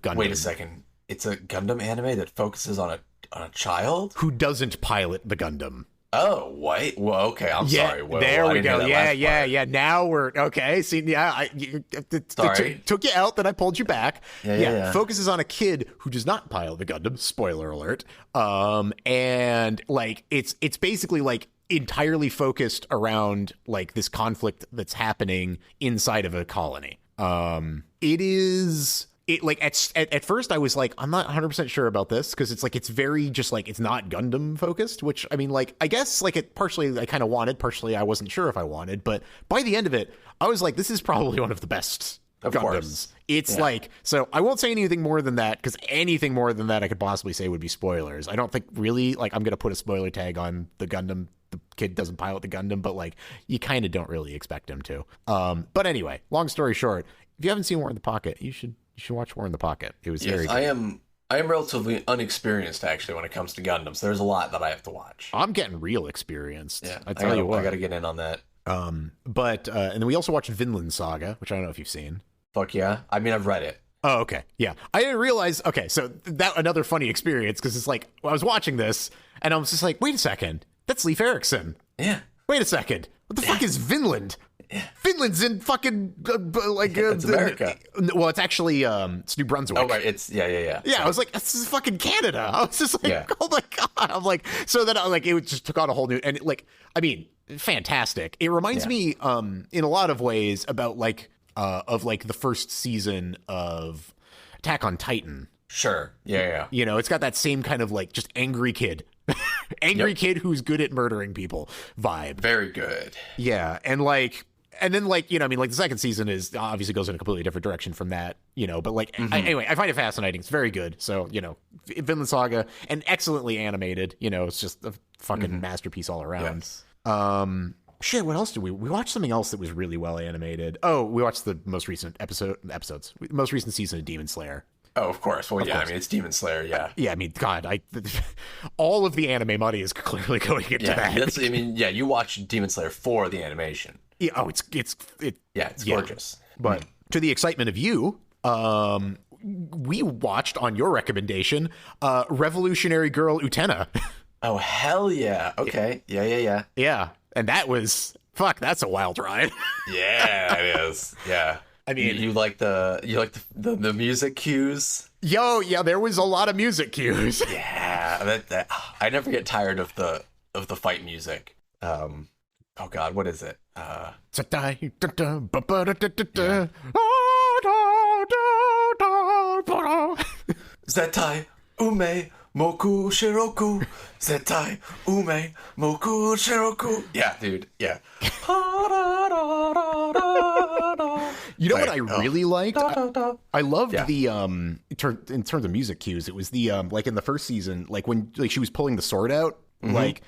Gundam. Wait a second. It's a Gundam anime that focuses on a child? Who doesn't pilot the Gundam. Oh, wait. Well, okay. I'm sorry. Well, there we go. Yeah. Now we're okay. See, took you out, then I pulled you back. Yeah. Focuses on a kid who does not pilot the Gundam. Spoiler alert. And like it's basically like entirely focused around like this conflict that's happening inside of a colony. It is. It like at first I was like, I'm not 100% sure about this because it's like it's very just like it's not Gundam focused, which I mean like I guess like it partially I kind of wanted, partially I wasn't sure if I wanted, but by the end of it I was like, this is probably one of the best of Gundams. Course. It's like, so I won't say anything more than that because anything more than that I could possibly say would be spoilers. I don't think really like I'm gonna put a spoiler tag on the Gundam. The kid doesn't pilot the Gundam, but like you kind of don't really expect him to. But anyway, long story short, if you haven't seen War in the Pocket, you should watch War in the Pocket. It was very good. I am relatively unexperienced actually when it comes to Gundams. There's a lot that I have to watch. I'm getting real experienced. Yeah, I tell you what. I got to get in on that. But and then we also watched Vinland Saga, which I don't know if you've seen. Fuck yeah. I mean, I've read it. Oh, okay. Yeah. I didn't realize. Okay. So that another funny experience because it's like I was watching this and I was just like, wait a second. That's Leif Erikson. Yeah. Wait a second. What the fuck is Vinland? Finland's in fucking it's America. Well, it's actually it's New Brunswick. Oh right, it's yeah. I was like, this is fucking Canada. I was just like, oh my god. I'm like, so then it just took on a whole new, and fantastic. It reminds me in a lot of ways about of the first season of Attack on Titan. Sure. Yeah. It's got that same kind of just angry kid. Kid who's good at murdering people vibe. Very good. Yeah. And then the second season is obviously goes in a completely different direction from that, but anyway, I find it fascinating. It's very good. So, Vinland Saga, and excellently animated, it's just a fucking masterpiece all around. Yes. Shit, what else did we watched something else that was really well animated. Oh, we watched the most recent most recent season of Demon Slayer. Oh, of course. Well, yeah, it's Demon Slayer, yeah. Yeah, God, all of the anime money is clearly going into that. You watch Demon Slayer for the animation. Yeah, it's gorgeous. But to the excitement of you, we watched on your recommendation, Revolutionary Girl Utena. Oh, hell yeah. Okay. Yeah. Yeah. And that's a wild ride. Yeah, it is. Yeah. I mean, you like the music cues? Yo, yeah, there was a lot of music cues. Yeah, that I never get tired of the fight music. Oh God, what is it? Zetai ume moku shiroku. Zetai ume moku shiroku. Yeah, dude. Yeah. You know what I really liked? I loved the in terms of music cues. It was the in the first season, when she was pulling the sword out, it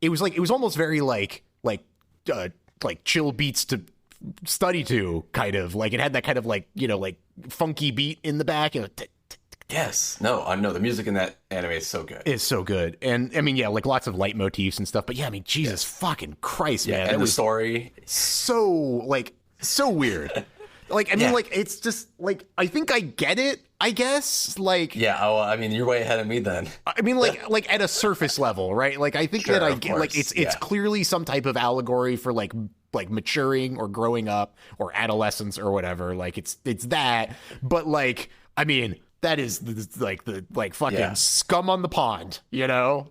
was almost very chill beats to study to, kind of it had that kind of funky beat in the back. Yes. No, the music in that anime is so good. It's so good. And I mean, lots of leitmotifs and stuff, but yeah, I mean, Jesus fucking Christ, man. And the story. So weird. It's just I think I get it, I guess. You're way ahead of me then. I mean, at a surface level, right? I think that I get it's clearly some type of allegory for maturing or growing up or adolescence or whatever. It's that, but I mean, that is the fucking scum on the pond, Yeah,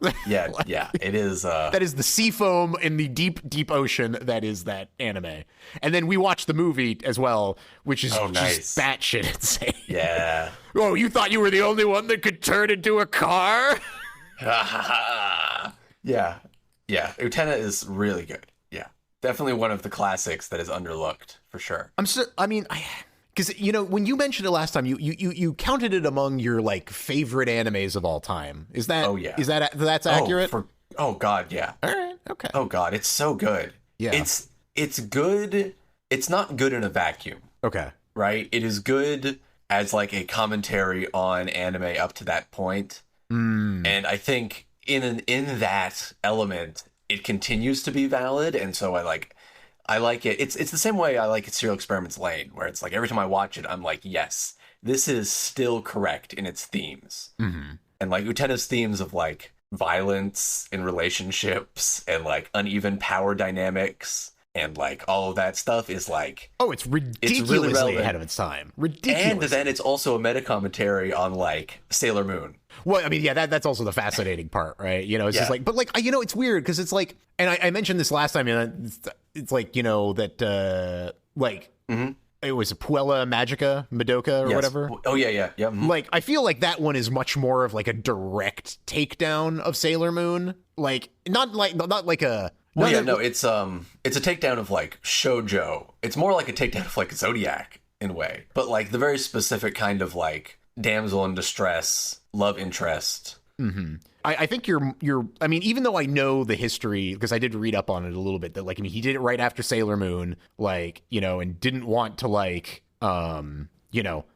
it is. That is the sea foam in the deep ocean. That is that anime. And then we watched the movie as well, which is just batshit insane. Yeah. Oh, you thought you were the only one that could turn into a car? Yeah. Utena is really good. Yeah, definitely one of the classics that is underlooked for sure. Because, when you mentioned it last time, you counted it among your favorite animes of all time. Is that? Oh yeah. Is that's accurate? Oh God, yeah. All right. Okay. Oh God, it's so good. Yeah. It's good. It's not good in a vacuum. Okay. Right. It is good as a commentary on anime up to that point. And I think in that element, it continues to be valid, and so I like it. It's the same way I like Serial Experiments Lane, where it's every time I watch it, I'm like, yes, this is still correct in its themes. Mm-hmm. And Utena's themes of violence in relationships and uneven power dynamics and all of that stuff is it's ridiculously really ahead of its time. Ridiculous. And then it's also a meta commentary on Sailor Moon. Well, I mean, yeah, that's also the fascinating part, right? It's just but it's weird because it's and I mentioned this last time, it's that mm-hmm. It was Puella Magica Madoka or whatever. Oh yeah. Mm-hmm. I feel that one is much more of a direct takedown of Sailor Moon. Not like a. Well, yeah, no, it's a takedown of shoujo. It's more like a takedown of Zodiac in a way, but the very specific kind of damsel in distress, love interest. Mm-hmm. I think you're. I mean, even though I know the history because I did read up on it a little bit, that he did it right after Sailor Moon, and didn't want to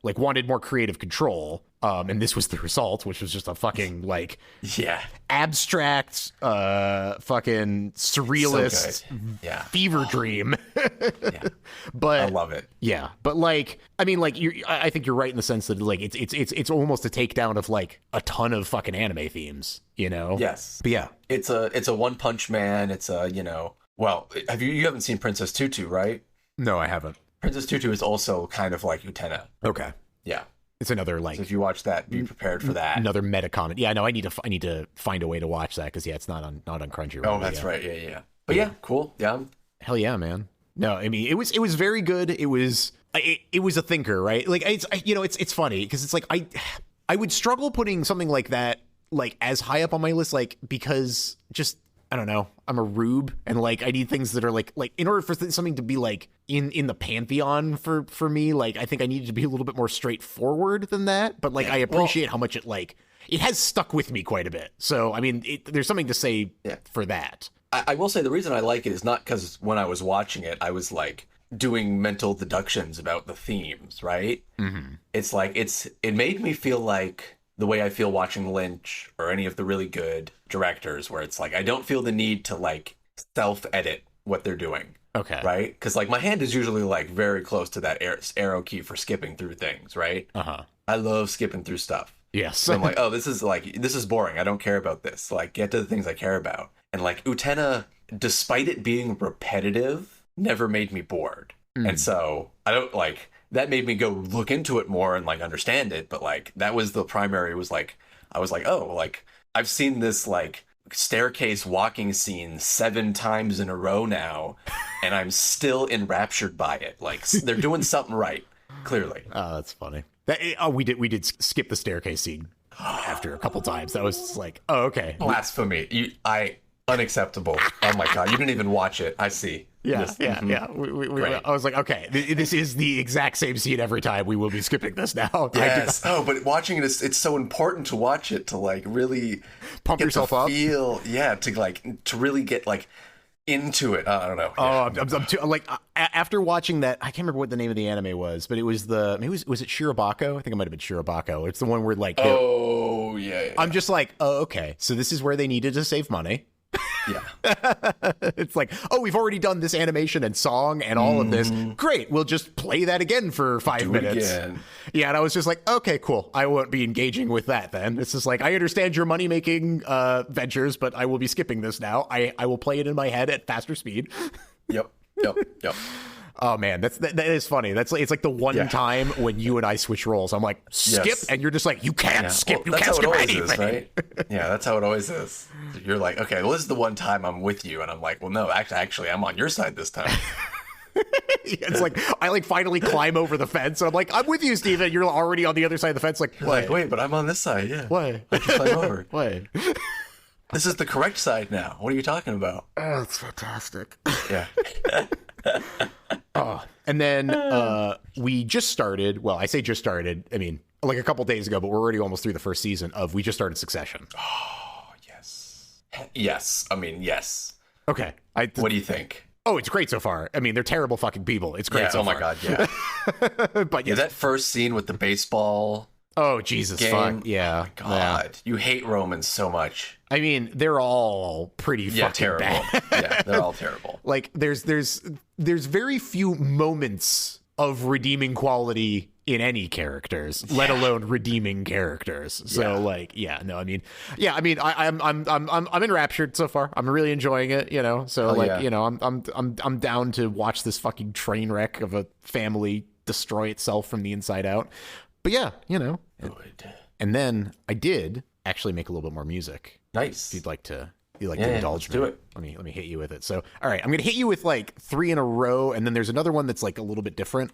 wanted more creative control. And this was the result, which was just a fucking abstract, fucking surrealist fever dream. But I love it. Yeah, but I mean, I think you're right in the sense that it's almost a takedown of a ton of fucking anime themes. Yes, but yeah, it's a One Punch Man. It's a Well, you haven't seen Princess Tutu, right? No, I haven't. Princess Tutu is also kind of like Utena. Okay. Yeah. It's another like. So if you watch that, be prepared for that. Another meta comment. Yeah, no, I need to find a way to watch that because it's not on Crunchyroll. Oh, that's right. Yeah. But yeah, cool. Yeah. Hell yeah, man. No, I mean it was very good. It was a thinker, right? Like it's funny because it's like I would struggle putting something like that like as high up on my list, like because just I don't know. I'm a rube, and like I need things that are like in order for something to be like in the pantheon for me. Like I think I need to be a little bit more straightforward than that. But like I appreciate how much it has stuck with me quite a bit. So I mean, there's something to say for that. I will say the reason I like it is not because when I was watching it, I was like doing mental deductions about the themes, right? Mm-hmm. It's like it made me feel like the way I feel watching Lynch or any of the really good directors, where it's like I don't feel the need to like self-edit what they're doing. Okay. Right? Because like my hand is usually like very close to that arrow key for skipping through things, right? Uh-huh. I love skipping through stuff. Yes. So I'm like, oh, this is boring. I don't care about this. Like, get to the things I care about. And like Utena, despite it being repetitive, never made me bored. And so I don't like that made me go look into it more and like understand it. But like that was the primary was like I was like, oh, like I've seen this like staircase walking scene 7 times in a row now, and I'm still enraptured by it. Like they're doing something right, clearly. Oh, that's funny. We did skip the staircase scene after a couple times. That was just like, oh, okay. Blasphemy. Unacceptable. Oh my God. You didn't even watch it. I see. Yeah. Right. I was like, okay, this is the exact same scene every time. We will be skipping this now. Yes. But watching it it's so important to watch it to like really pump yourself up. To really get like into it. I don't know. Oh, I'm too, like after watching that, I can't remember what the name of the anime was, but it was was it Shirobako? I think it might have been Shirobako. It's the one where like I'm just like, oh, okay, so this is where they needed to save money. Yeah. It's like, oh, we've already done this animation and song and all of this. Great. We'll just play that again for 5 minutes. Yeah. And I was just like, okay, cool. I won't be engaging with that then. It's just like, I understand your money making ventures, but I will be skipping this now. I will play it in my head at faster speed. Yep. Oh man, that is funny. It's like the one time when you and I switch roles. I'm like, skip, and you're just like, you can't skip. You can't skip anything. Is, right? Yeah, that's how it always is. You're like, okay, well, this is the one time I'm with you, and I'm like, well, no, actually, I'm on your side this time. It's like I like finally climb over the fence, and I'm like, I'm with you, Steven. You're already on the other side of the fence. Like, wait, but I'm on this side. Yeah, why? I can climb over. Why? This is the correct side now. What are you talking about? Oh, it's fantastic. Yeah. And then we just started. Well, I say just started. I mean, like a couple days ago, but we're already almost through the first season of. We just started Succession. Oh, yes. Yes. I mean, yes. Okay. What do you think? Oh, it's great so far. I mean, they're terrible fucking people. It's great so far. Oh my God, yeah. But yes. That first scene with the baseball. Oh, Jesus, fuck. Yeah. Oh my God. Yeah. You hate Romans so much. I mean, they're all pretty fucking terrible. Bad. Yeah, they're all terrible. Like, there's very few moments of redeeming quality in any characters, let alone redeeming characters. So, I'm enraptured so far. I'm really enjoying it, you know. So, I'm down to watch this fucking train wreck of a family destroy itself from the inside out. But yeah, you know. Good. And then I did actually make a little bit more music. Nice. If you'd like to indulge me. Do it. Let me hit you with it. So, all right, I'm going to hit you with like 3 in a row, and then there's another one that's like a little bit different.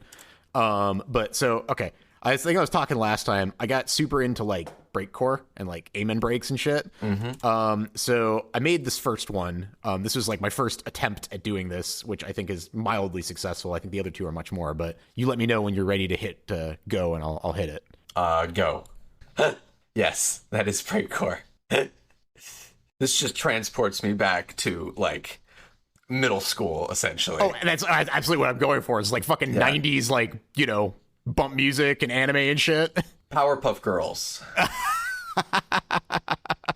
But so, okay. I think I was talking last time. I got super into like breakcore and like amen breaks and shit. Mm-hmm. So I made this first one. This was like my first attempt at doing this, which I think is mildly successful. I think the other 2 are much more, but you let me know when you're ready to hit go, and I'll hit it. Go. Yes, that is breakcore. This just transports me back to like middle school, essentially. Oh, and that's absolutely what I'm going for. It's like fucking 90s, like, you know, bump music and anime and shit. Powerpuff Girls.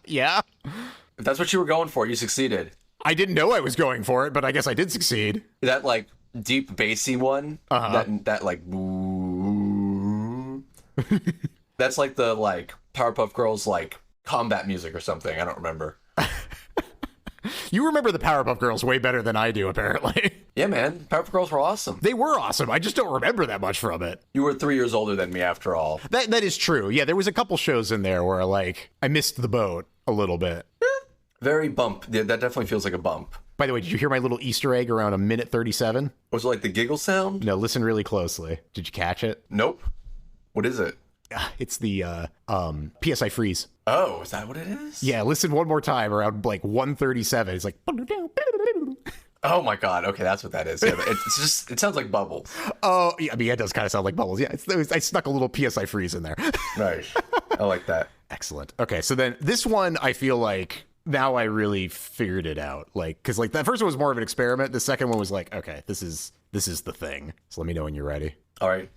Yeah. If that's what you were going for, you succeeded. I didn't know I was going for it, but I guess I did succeed. That like deep bassy one. Uh-huh. That like. That's like the like Powerpuff Girls like combat music or something. I don't remember. You remember the Powerpuff Girls way better than I do, apparently. Yeah, man. Powerpuff Girls were awesome. They were awesome. I just don't remember that much from it. You were 3 years older than me, after all. That is true. Yeah, there was a couple shows in there where, like, I missed the boat a little bit. Very bump. Yeah, that definitely feels like a bump. By the way, did you hear my little Easter egg around a minute 37? Was it like the giggle sound? No, listen really closely. Did you catch it? Nope. What is it? It's the PSI freeze. Oh, is that what it is? Yeah, listen one more time around like 137. It's like... Oh my god. Okay, that's what that is. Yeah, it sounds like bubbles. Oh, yeah, I mean, it does kind of sound like bubbles. Yeah, I snuck a little PSI freeze in there. Nice. I like that. Excellent. Okay, so then this one, I feel like now I really figured it out. Like, because like that first one was more of an experiment. The second one was like, okay, this is the thing. So let me know when you're ready. All right.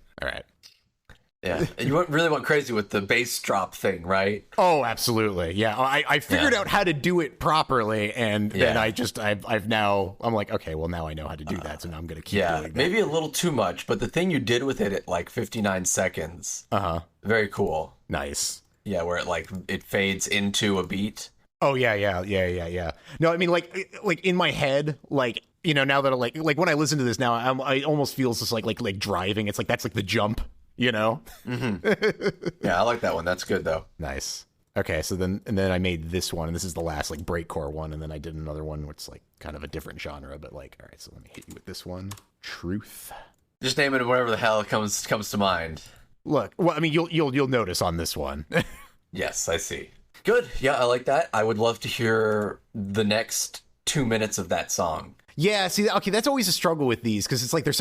Yeah, and you really went crazy with the bass drop thing, right? Oh, absolutely. Yeah, I figured out how to do it properly, and then I'm like, okay, well, now I know how to do that, so now I'm going to keep doing that. Maybe a little too much, but the thing you did with it at like 59 seconds, very cool. Nice. Yeah, where it fades into a beat. Oh, yeah. No, I mean, like in my head, like, you know, now that I like when I listen to this now, I almost feels just like driving. It's like, that's like the jump. You know? Mm-hmm. Yeah, I like that one. That's good, though. Nice. Okay, so then I made this one, and this is the last, like, breakcore one, and then I did another one, which is, like, kind of a different genre, but, like, all right, so let me hit you with this one. Truth. Just name it whatever the hell comes to mind. Look, well, I mean, you'll notice on this one. Yes, I see. Good. Yeah, I like that. I would love to hear the next 2 minutes of that song. Yeah, see, okay, that's always a struggle with these, because it's like they're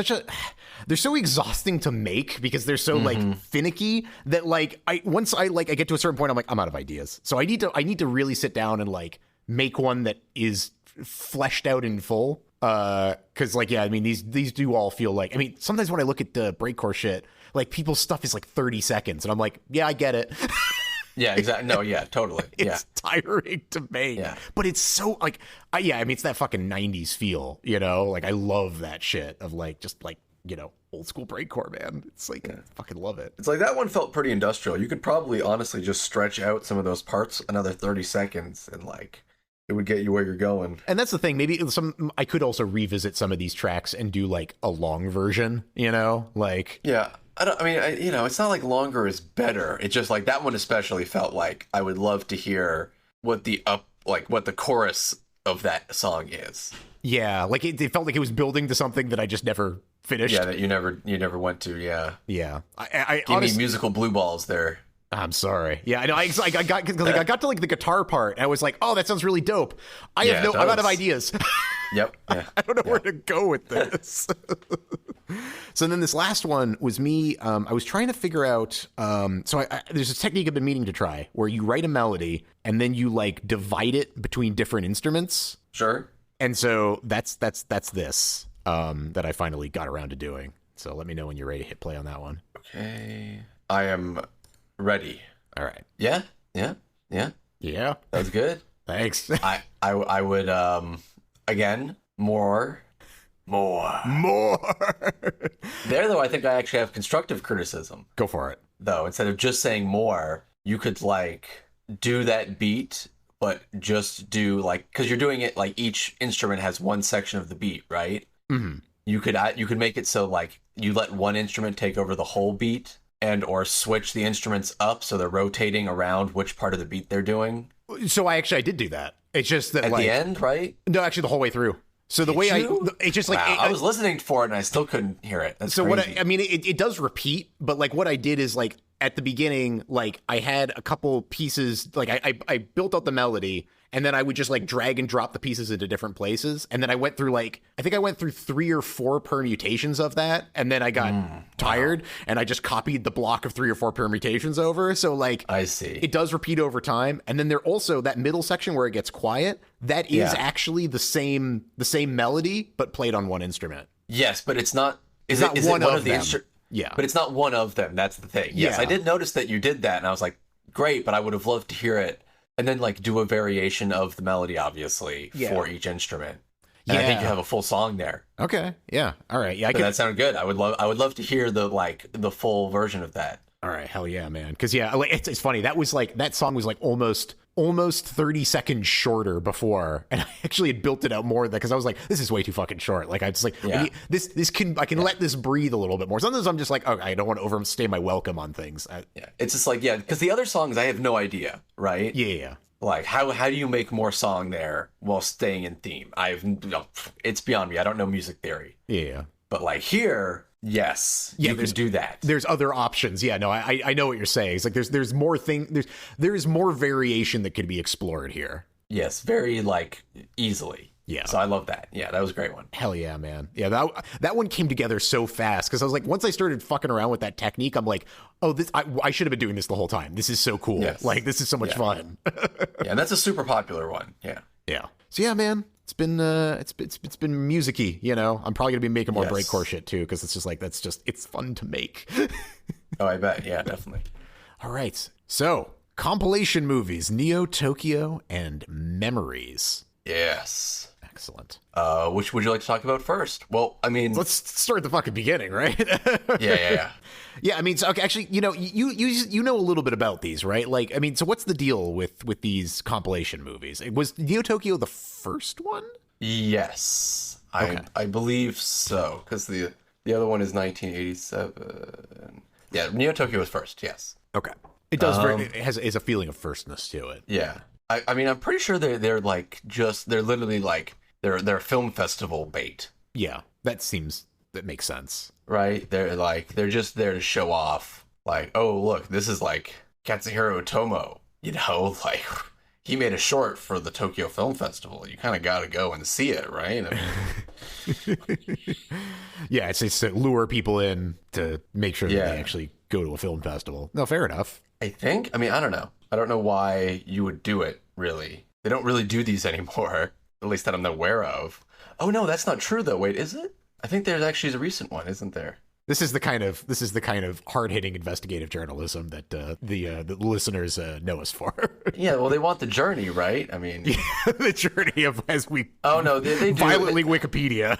so exhausting to make because they're so like finicky that like I get to a certain point, I'm like, I'm out of ideas. So I need to really sit down and like make one that is fleshed out in full. Because like, yeah, I mean, these do all feel like, I mean, sometimes when I look at the breakcore shit, like people's stuff is like 30 seconds, and I'm like, yeah, I get it. Yeah, exactly. No, yeah, totally. It's tiring to make, but it's so like, I mean, it's that fucking 90s feel, you know? Like, I love that shit of like, just like, you know, old school breakcore, man. It's like, I fucking love it. It's like that one felt pretty industrial. You could probably honestly just stretch out some of those parts another 30 seconds and like, it would get you where you're going. And that's the thing. Maybe I could also revisit some of these tracks and do like a long version, you know? Like, yeah. It's not like longer is better. It's just like that one especially felt like I would love to hear what the chorus of that song is. Yeah, like it felt like it was building to something that I just never finished. Yeah, that you never went to. Yeah. Yeah. I Give me musical blue balls there. I'm sorry. Yeah, I know. I got to like the guitar part. And I was like, oh, that sounds really dope. I'm out of ideas. Yep. Yeah. I don't know where to go with this. So then this last one was me. I was trying to figure out. There's a technique I've been meaning to try where you write a melody and then you like divide it between different instruments. Sure. And so that's this that I finally got around to doing. So let me know when you're ready to hit play on that one. Okay. I am ready. All right. Yeah. Yeah. That's good. Thanks. I would again more. There though, I think I actually have constructive criticism. Go for it. Though instead of just saying more, you could like do that beat, but just do like, because you're doing it like each instrument has one section of the beat, right? Mm-hmm. You could make it so like you let one instrument take over the whole beat, and or switch the instruments up so they're rotating around which part of the beat they're doing. So I did do that. It's just that at the end, right? No, actually the whole way through. So the it's just like I was listening for it and I still couldn't hear it. That's so crazy. It does repeat, but like what I did is like at the beginning, like I had a couple pieces, like I built out the melody and then I would just like drag and drop the pieces into different places. And then I went through I think I went through 3 or 4 permutations of that. And then I got tired and I just copied the block of 3 or 4 permutations over. So like, I see. It does repeat over time. And then there also that middle section where it gets quiet. That is actually the same melody, but played on one instrument. Yes, but it's not. Is it one of the instruments? Yeah, but it's not one of them. That's the thing. Yes, I did notice that you did that, and I was like, great. But I would have loved to hear it, and then like do a variation of the melody, obviously, for each instrument. And I think you have a full song there. Okay. Yeah. All right. Yeah. That sounded good. I would love to hear the full version of that. All right, hell yeah, man. Because it's funny. That song was like almost almost 30 seconds shorter before, and I actually had built it out more than that because I was like, this is way too fucking short. Like, I just like, I can let this breathe a little bit more. Sometimes I'm just like, okay, I don't want to overstay my welcome on things. It's just like, because the other songs I have no idea, right? Yeah. Like, how do you make more song there while staying in theme? It's beyond me. I don't know music theory. Yeah. But like here, yes, you can do that. There's other options. Yeah, no, I know what you're saying. It's like there's more there's more variation that could be explored here. Yes, very like easily. Yeah. So I love that. Yeah, that was a great one. Hell yeah, man. Yeah, that one came together so fast because I was like, once I started fucking around with that technique, I'm like, oh, I should have been doing this the whole time. This is so cool. Yes. Like, this is so much fun. Yeah, and that's a super popular one. Yeah. Yeah. So yeah, man. It's been music-y, you know. I'm probably gonna be making more breakcore shit too, because it's just like it's fun to make. Oh, I bet. Yeah, definitely. All right. So compilation movies: Neo Tokyo and Memories. Yes. Excellent. Which would you like to talk about first? Well, I mean, let's start at the fucking beginning, right? Yeah. Yeah, I mean, so, okay, actually, you know, you know a little bit about these, right? Like, I mean, so what's the deal with these compilation movies? Was Neo Tokyo the first one? Yes, okay. I believe so, because the other one is 1987. Yeah, Neo Tokyo was first. Yes. Okay. It does. It has a feeling of firstness to it. Yeah. I mean, I'm pretty sure they're literally like they're film festival bait. Yeah, that makes sense. Right? They're just there to show off. Like, oh, look, this is like Katsuhiro Otomo. You know, like he made a short for the Tokyo Film Festival. You kind of got to go and see it, right? I mean... Yeah, it's to lure people in to make sure that they actually go to a film festival. No, fair enough. I think. I mean, I don't know. I don't know why you would do it, really. They don't really do these anymore, at least that I'm aware of. Oh, no, that's not true, though. Wait, is it? I think there's actually a recent one, isn't there? This is the kind of hard-hitting investigative journalism that the listeners know us for. Yeah, well, they want the journey, right? I mean... Yeah, the journey of as we... Oh, no, they do... Violently Wikipedia.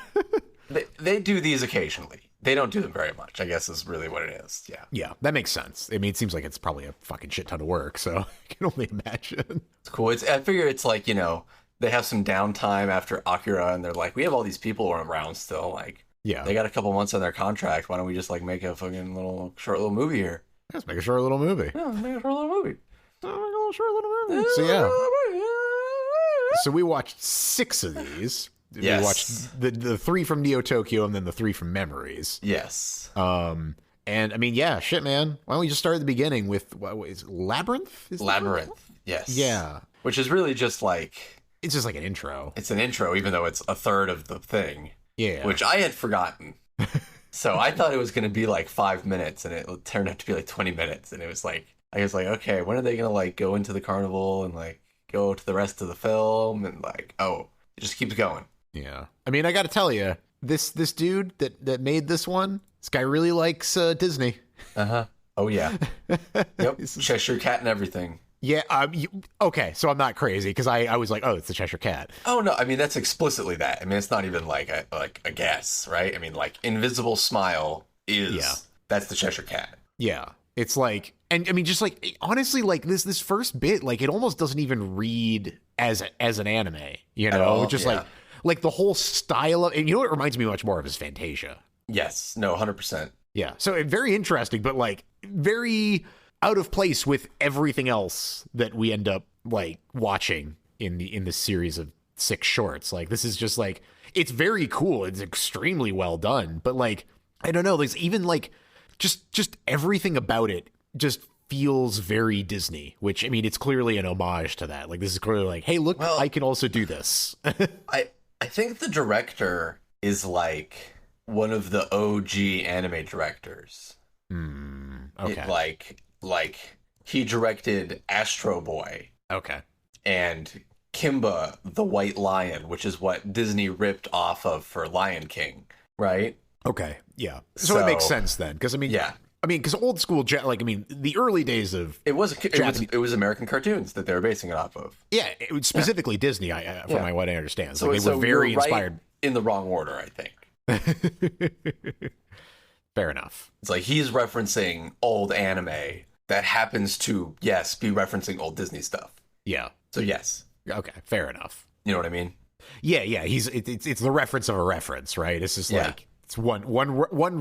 They do these occasionally. They don't do them very much, I guess is really what it is. Yeah. Yeah, that makes sense. I mean, it seems like it's probably a fucking shit ton of work, so I can only imagine. It's cool. I figure it's like, you know, they have some downtime after Akira, and they're like, we have all these people around still, like... Yeah, they got a couple months on their contract. Why don't we just like make a fucking short little movie here? Let's make a short little movie. Yeah, let's make a short little movie. So yeah. So we watched 6 of these. Yes. We watched the 3 from Neo Tokyo and then the 3 from Memories. Yes. And I mean, yeah, shit, man. Why don't we just start at the beginning with what is Labyrinth? Labyrinth. Yes. Yeah. Which is really just like it's just like an intro. It's an intro, even though it's a third of the thing. Yeah. Which I had forgotten. So I thought it was going to be like 5 minutes, and it turned out to be like 20 minutes. And it was like, I was like, okay, when are they going to like go into the carnival and like go to the rest of the film? And like, oh, it just keeps going. Yeah. I mean, I got to tell you, this dude that made this one, this guy really likes Disney. Uh-huh. Oh, yeah. Yep. Cheshire Cat and everything. Yeah. Okay. So I'm not crazy because I was like, oh, it's the Cheshire Cat. Oh no. I mean, that's explicitly that. I mean, it's not even like a guess, right? I mean, like Invisible Smile is that's the Cheshire Cat. Yeah. It's like, and I mean, just like honestly, like this first bit, like it almost doesn't even read as an anime, you know, just like the whole style of, and you know, what it reminds me much more of is Fantasia. Yes. No. 100%. Yeah. So very interesting, but like very out of place with everything else that we end up like watching in the series of 6 shorts. Like this is just like, it's very cool. It's extremely well done, but like, I don't know, there's even like just everything about it just feels very Disney, which I mean, it's clearly an homage to that. Like this is clearly like, hey, look, I can also do this. I think the director is like one of the OG anime directors. Okay. Like he directed Astro Boy. Okay. And Kimba the White Lion, which is what Disney ripped off of for Lion King, right? Okay. Yeah. So it makes sense then, because I mean, because old school, like I mean, the early days of it was American cartoons that they were basing it off of. Yeah, it was specifically Disney, from what I understand. So like, they were very inspired in the wrong order, I think. Fair enough. It's like he's referencing old anime that happens to, be referencing old Disney stuff. Yeah. So yes. Okay, fair enough. You know what I mean? Yeah. It's the reference of a reference, right? It's just like it's one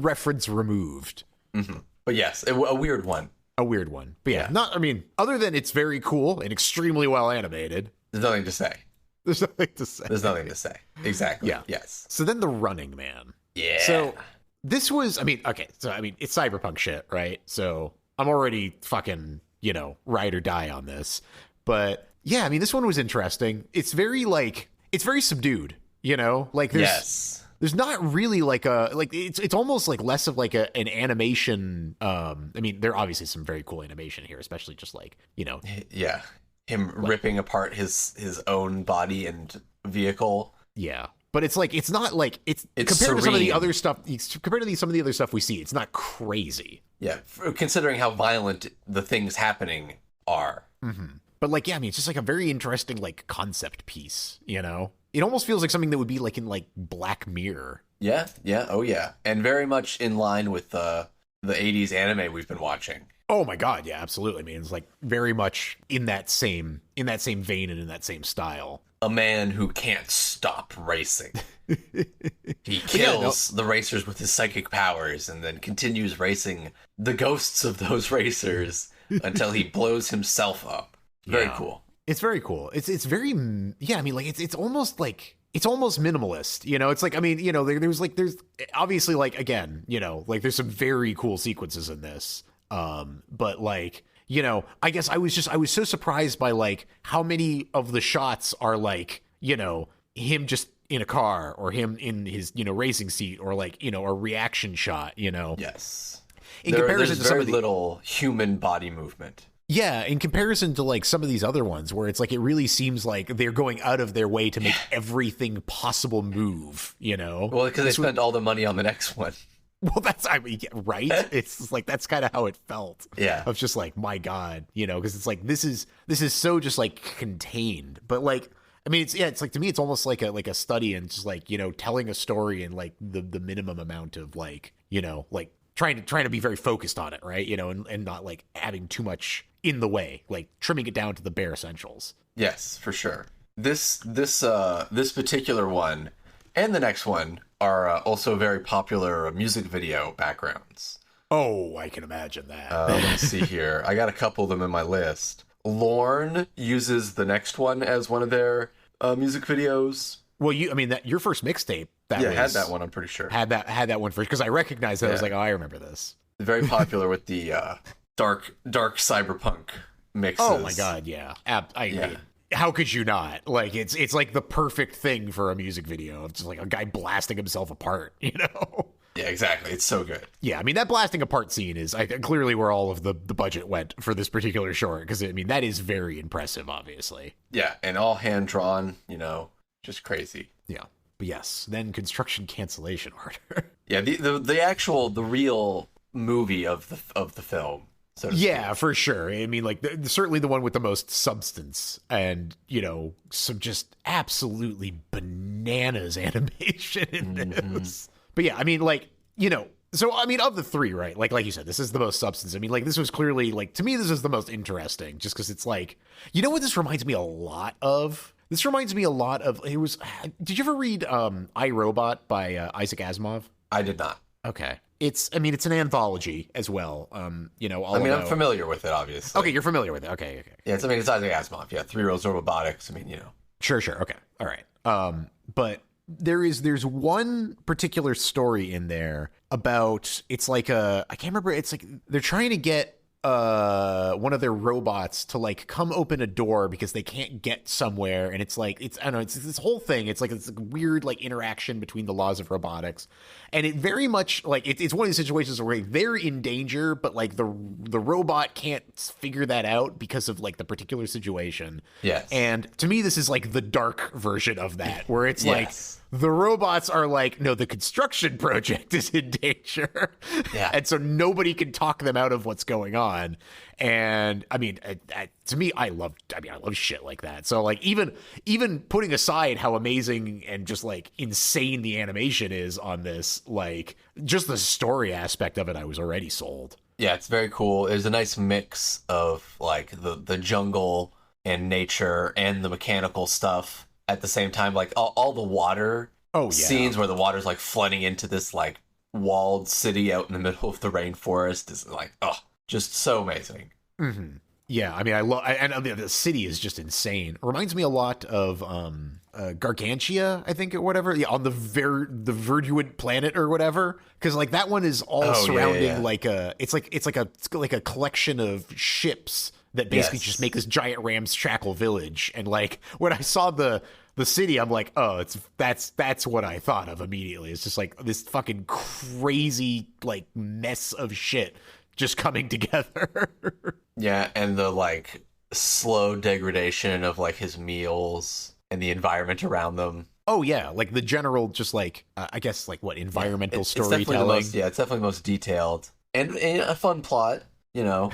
reference removed. Mm-hmm. But yes, a weird one. A weird one. But yeah, not. I mean, other than it's very cool and extremely well animated. There's nothing to say. There's nothing to say. There's nothing to say. Exactly. Yeah. Yes. So then the Running Man. Yeah. So this was, I mean, okay. So, I mean, it's cyberpunk shit, right? So I'm already fucking, ride or die on this. But yeah, I mean, this one was interesting. It's very it's very subdued, Like there's not really it's almost like less of like an animation. I mean, there are obviously some very cool animation here, especially just Yeah. Him ripping apart his own body and vehicle. Yeah. But it's not like it's compared serene. to some of the other stuff. Compared to some of the other stuff we see, it's not crazy. Yeah, considering how violent the things happening are. Mm-hmm. But I mean, it's just like a very interesting concept piece. It almost feels like something that would be in Black Mirror. Yeah. Oh yeah, and very much in line with the 80s anime we've been watching. Oh my god, yeah, absolutely. I mean, it's very much in that same vein and in that same style. A man who can't stop racing. He kills the racers with his psychic powers and then continues racing the ghosts of those racers until he blows himself up. Very cool. It's very cool. It's very, yeah, I mean, it's almost it's almost minimalist, It's I mean, there's obviously again, there's some very cool sequences in this. But I guess I was so surprised by how many of the shots are him just in a car or him in his, racing seat or a reaction shot, Yes. In comparison there's to some very of the little human body movement. Yeah, in comparison to some of these other ones where it's it really seems like they're going out of their way to make everything possible move, Well, because they spent all the money on the next one. Well, right? It's that's kind of how it felt. Yeah. Of just my God, because it's this is so just contained. But I mean, it's to me, it's almost like a study in just telling a story in the minimum amount of trying to be very focused on it, right? And not having too much in the way, trimming it down to the bare essentials. Yes, for sure. This particular one and the next one are also very popular music video backgrounds. Oh, I can imagine that. Let me see here. I got a couple of them in my list. Lorne uses the next one as one of their music videos. Well, your first mixtape had that one. I'm pretty sure had that one first because I recognized that. I was oh, I remember this. Very popular with the dark cyberpunk mixes. Oh my god, yeah. I how could you not? It's the perfect thing for a music video of just a guy blasting himself apart, Yeah, exactly. It's so good. Yeah, I mean, that blasting apart scene is clearly where all of the budget went for this particular short, because I mean, that is very impressive, obviously. Yeah, and all hand drawn, just crazy. Yeah. But yes, then construction cancellation order. Yeah, the real movie of the film. So yeah, for sure. I mean, certainly the one with the most substance and, some just absolutely bananas animation in this. But yeah, I mean, so, I mean, of the three, right? Like you said, this is the most substance. I mean, this was clearly, to me, this is the most interesting, just because it's what this reminds me a lot of? This reminds me a lot of, did you ever read I, Robot by Isaac Asimov? I did not. Okay. It's an anthology as well. I'm familiar with it, obviously. Okay, you're familiar with it. Okay. Yeah, it's Isaac Asimov. Yeah, 3 Rules of Robotics. I mean, Sure. Okay. All right. But there's one particular story in there about, it's I can't remember. It's they're trying to get one of their robots to come open a door because they can't get somewhere, and it's I don't know, it's this whole thing. It's it's a weird interaction between the laws of robotics, and it very much it's one of these situations where they're in danger, but the robot can't figure that out because of the particular situation. Yes. And to me, this is the dark version of that, where it's yes. The robots are no, the construction project is in danger. Yeah. And so nobody can talk them out of what's going on. And I mean, to me, I love shit like that. So even putting aside how amazing and just insane the animation is on this, just the story aspect of it, I was already sold. Yeah, it's very cool. There's a nice mix of the jungle and nature and the mechanical stuff at the same time. Like all the water scenes where the water's like flooding into this like walled city out in the middle of the rainforest is like, just so amazing. Mm-hmm. Yeah, I mean, and the city is just insane. It reminds me a lot of Gargantia, I think, or whatever. Yeah, on the Verduant planet or whatever, because like that one is all surrounding like it's like a collection of ships that basically just make this giant ramshackle village. And like when I saw the city, I'm like, that's what I thought of immediately. It's just like this fucking crazy like mess of shit just coming together. Yeah, and the like slow degradation of like his meals and the environment around them. Oh yeah, like the general just like I guess like what environmental storytelling. It's definitely the most detailed and a fun plot, you know.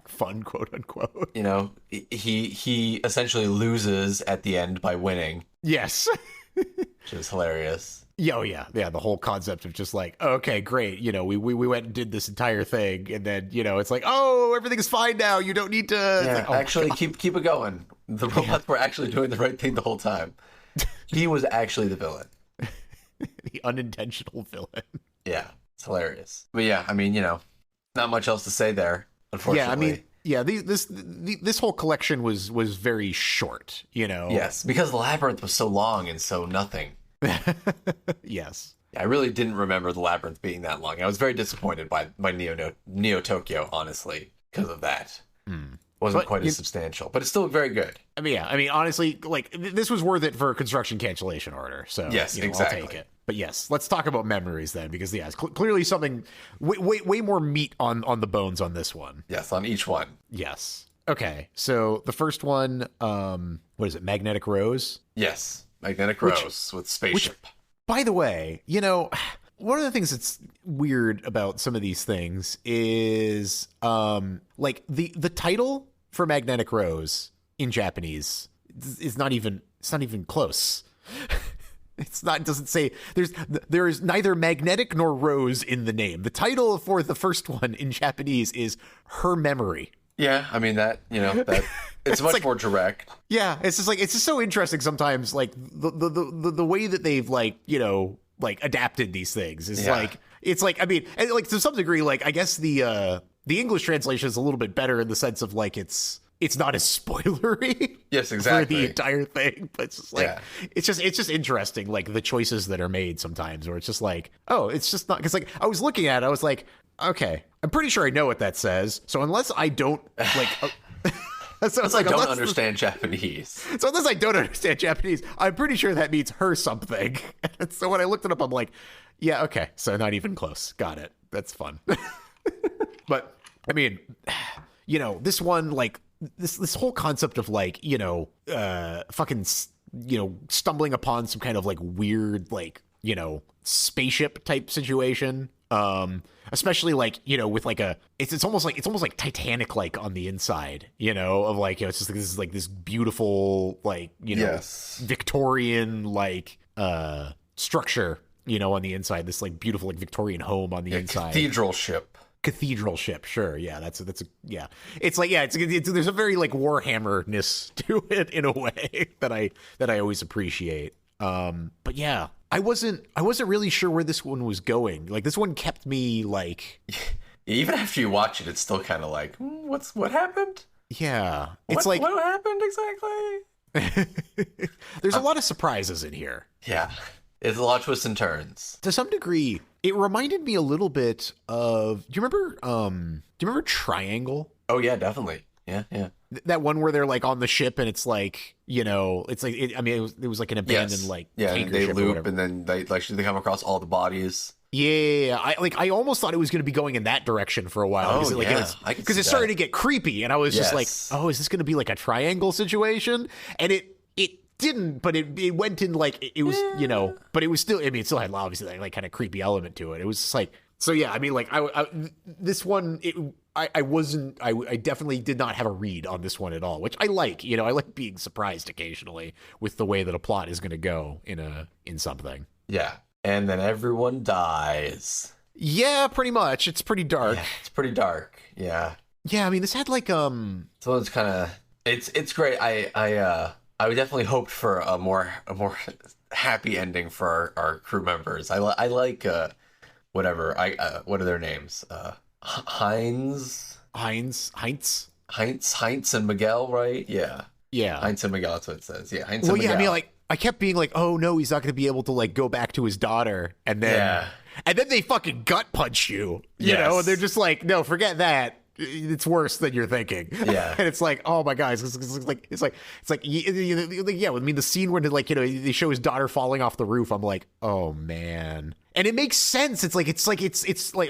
Fun, quote unquote. You know, he essentially loses at the end by winning. Yes. Which is hilarious. Yeah, the whole concept of just like, okay, great, you know, we went and did this entire thing, and then, you know, it's like, everything's fine now, you don't need to... Yeah, like, actually, keep it going. The robots were actually doing the right thing the whole time. He was actually the villain. The unintentional villain. Yeah, it's hilarious. But yeah, I mean, you know, not much else to say there, unfortunately. Yeah, I mean... Yeah, this whole collection was very short, you know? Yes, because the Labyrinth was so long and so nothing. Yes. Yeah, I really didn't remember the Labyrinth being that long. I was very disappointed by Neo Tokyo, honestly, because of that. Wasn't quite as substantial, but it's still very good. I mean, honestly, like this was worth it for a construction cancellation order. So yes, exactly. I'll take it. But yes, let's talk about memories then, because it's clearly something way more meat on the bones on this one. Yes, on each one. Yes. Okay, so the first one, what is it? Magnetic Rose. Yes, Magnetic Rose with spaceship. Which, by the way, you know, one of the things that's weird about some of these things is, like the title for Magnetic Rose in Japanese is not even close. It doesn't say there is neither magnetic nor rose in the name. The title for the first one in Japanese is Her Memory. Yeah, I mean that it's much like, more direct. Yeah, it's just so interesting sometimes, like the way that they've like, you know, like adapted these things is like, it's like, I mean, and like to some degree, like I guess the English translation is a little bit better in the sense of like it's not as spoilery. Yes, exactly. For the entire thing, but it's just like it's just interesting, like the choices that are made sometimes, where it's just like, it's just not, because like I was looking at it, I was like, okay, I'm pretty sure I know what that says. So unless I don't like, unless I don't understand Japanese. So unless I don't understand Japanese, I'm pretty sure that means her something. And so when I looked it up, I'm like, yeah, okay, so not even close. Got it. That's fun. But I mean, you know, this one, like this whole concept of like, you know, fucking, you know, stumbling upon some kind of like weird, like, you know, spaceship type situation. Especially like, you know, with like it's almost like Titanic like on the inside, you know, of like, you know, it's just like, this is like this beautiful, like, you know, Victorian like structure, you know, on the inside, this like beautiful like Victorian home on the inside. Cathedral ship, sure, yeah, that's a yeah. It's like, yeah, it's there's a very like Warhammer-ness to it in a way that I always appreciate. But yeah, I wasn't really sure where this one was going. Like this one kept me like, even after you watch it, it's still kind of like, what happened? Yeah, it's like, what happened exactly? There's a lot of surprises in here. Yeah. It's a lot of twists and turns. To some degree, it reminded me a little bit of. Do you remember Triangle? Oh yeah, definitely. Yeah. That one where they're like on the ship and it's like, you know, it's like it was like an abandoned like and they loop and then they come across all the bodies. Yeah, I almost thought it was going to be going in that direction for a while. Because it started to get creepy, and I was just like, oh, is this going to be like a triangle situation? And it didn't, but it went in like it was, you know, but it was still, I mean, it still had obviously that like kind of creepy element to it. It was just like, so yeah, I mean, like this one, I definitely did not have a read on this one at all, which I like, you know, I like being surprised occasionally with the way that a plot is going to go in something. Yeah. And then everyone dies. Yeah, pretty much. It's pretty dark. Yeah, it's pretty dark. Yeah. Yeah, I mean, this had like someone's kind of It's great. I would definitely hoped for a more happy ending for our crew members. I like whatever. What are their names? Heinz and Miguel, right? Yeah. Yeah. Heinz and Miguel, that's what it says. Yeah, Heinz and Miguel. I mean, like, I kept being like, oh no, he's not going to be able to like go back to his daughter, and then they fucking gut punch you, you know, and they're just like, no, forget that. It's worse than you're thinking. Yeah. And it's like, oh my God, it's like, yeah. I mean, the scene where like, you know, they show his daughter falling off the roof. I'm like, oh man. And it makes sense. It's like, I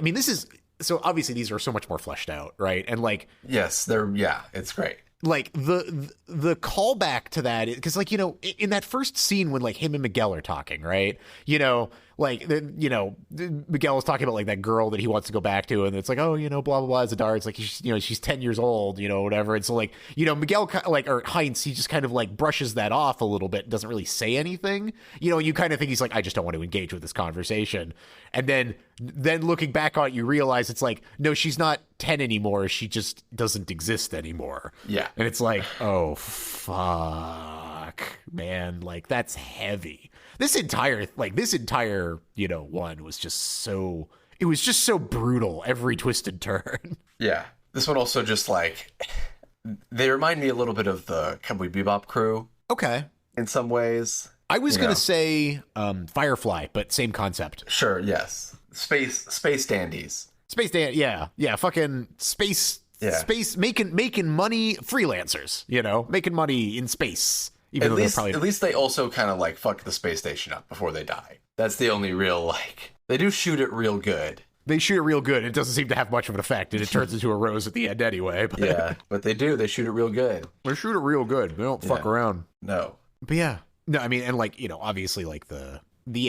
mean, this is, so obviously these are so much more fleshed out, right? And like, yes, it's great. Like the callback to that, because like, you know, in that first scene when like him and Miguel are talking, right? You know, like, you know, Miguel is talking about like that girl that he wants to go back to, and it's like, oh, you know, blah blah blah. As a daughter, it's like, you know, she's 10 years old, you know, whatever. And so like, you know, Miguel like, or Heinz, he just kind of like brushes that off a little bit, doesn't really say anything, you know. And you kind of think he's like, I just don't want to engage with this conversation. And then looking back on it, you realize it's like, no, she's not 10 anymore. She just doesn't exist anymore. Yeah. And it's like, oh fuck, man, like that's heavy. This entire, you know, one was just so, it was just so brutal, every twist and turn. Yeah. This one also just like, they remind me a little bit of the Cowboy Bebop crew. Okay. In some ways. I was going to say Firefly, but same concept. Sure, yes. Space dandies. Space dandies, yeah. Yeah, fucking space, making money, freelancers, you know, making money in space. Even at least they also kind of like fuck the space station up before they die. That's the only real, like, they do shoot it real good. They shoot it real good. It doesn't seem to have much of an effect, and it turns into a rose at the end anyway. But yeah, but they do. They shoot it real good. They shoot it real good. They don't fuck around. No. But yeah. No, I mean, and like, you know, obviously like the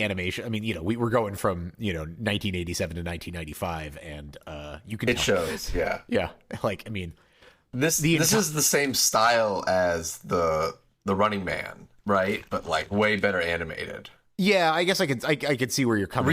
animation, I mean, you know, we were going from, you know, 1987 to 1995, and you can tell. Shows, yeah. Yeah. Like, I mean, this is the same style as the Running Man, right? But like way better animated. Yeah, I guess I could see where you're coming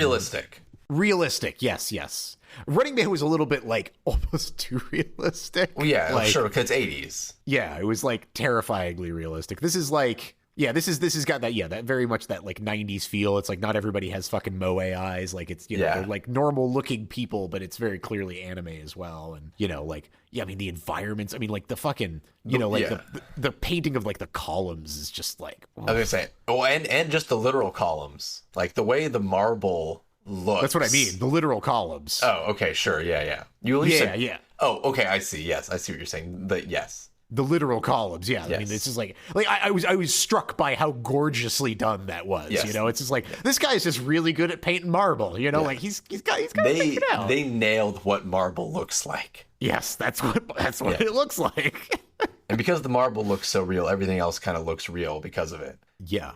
Realistic. Yes. Running Man was a little bit like almost too realistic. Well, yeah, like, sure, because it's 80s. Yeah, it was like terrifyingly realistic. This is like, yeah, this has got that, that very much that like 90s feel. It's like not everybody has fucking moe eyes. Like it's, you know, they're like normal looking people, but it's very clearly anime as well. And, you know, like, yeah, I mean, the environments, I mean, like the fucking, you know, like the painting of like the columns is just like, I was gonna say, and just the literal columns, like the way the marble looks. That's what I mean. The literal columns. Oh, okay, sure. Yeah. You at least said, Oh, okay, I see. Yes, I see what you're saying. Yes. The literal columns, yeah. Yes. I mean, it's just like I was struck by how gorgeously done that was. Yes. You know, it's just like this guy's just really good at painting marble. You know, like he's got to figure it out. They nailed what marble looks like. Yes, that's what it looks like. And because the marble looks so real, everything else kind of looks real because of it. Yeah,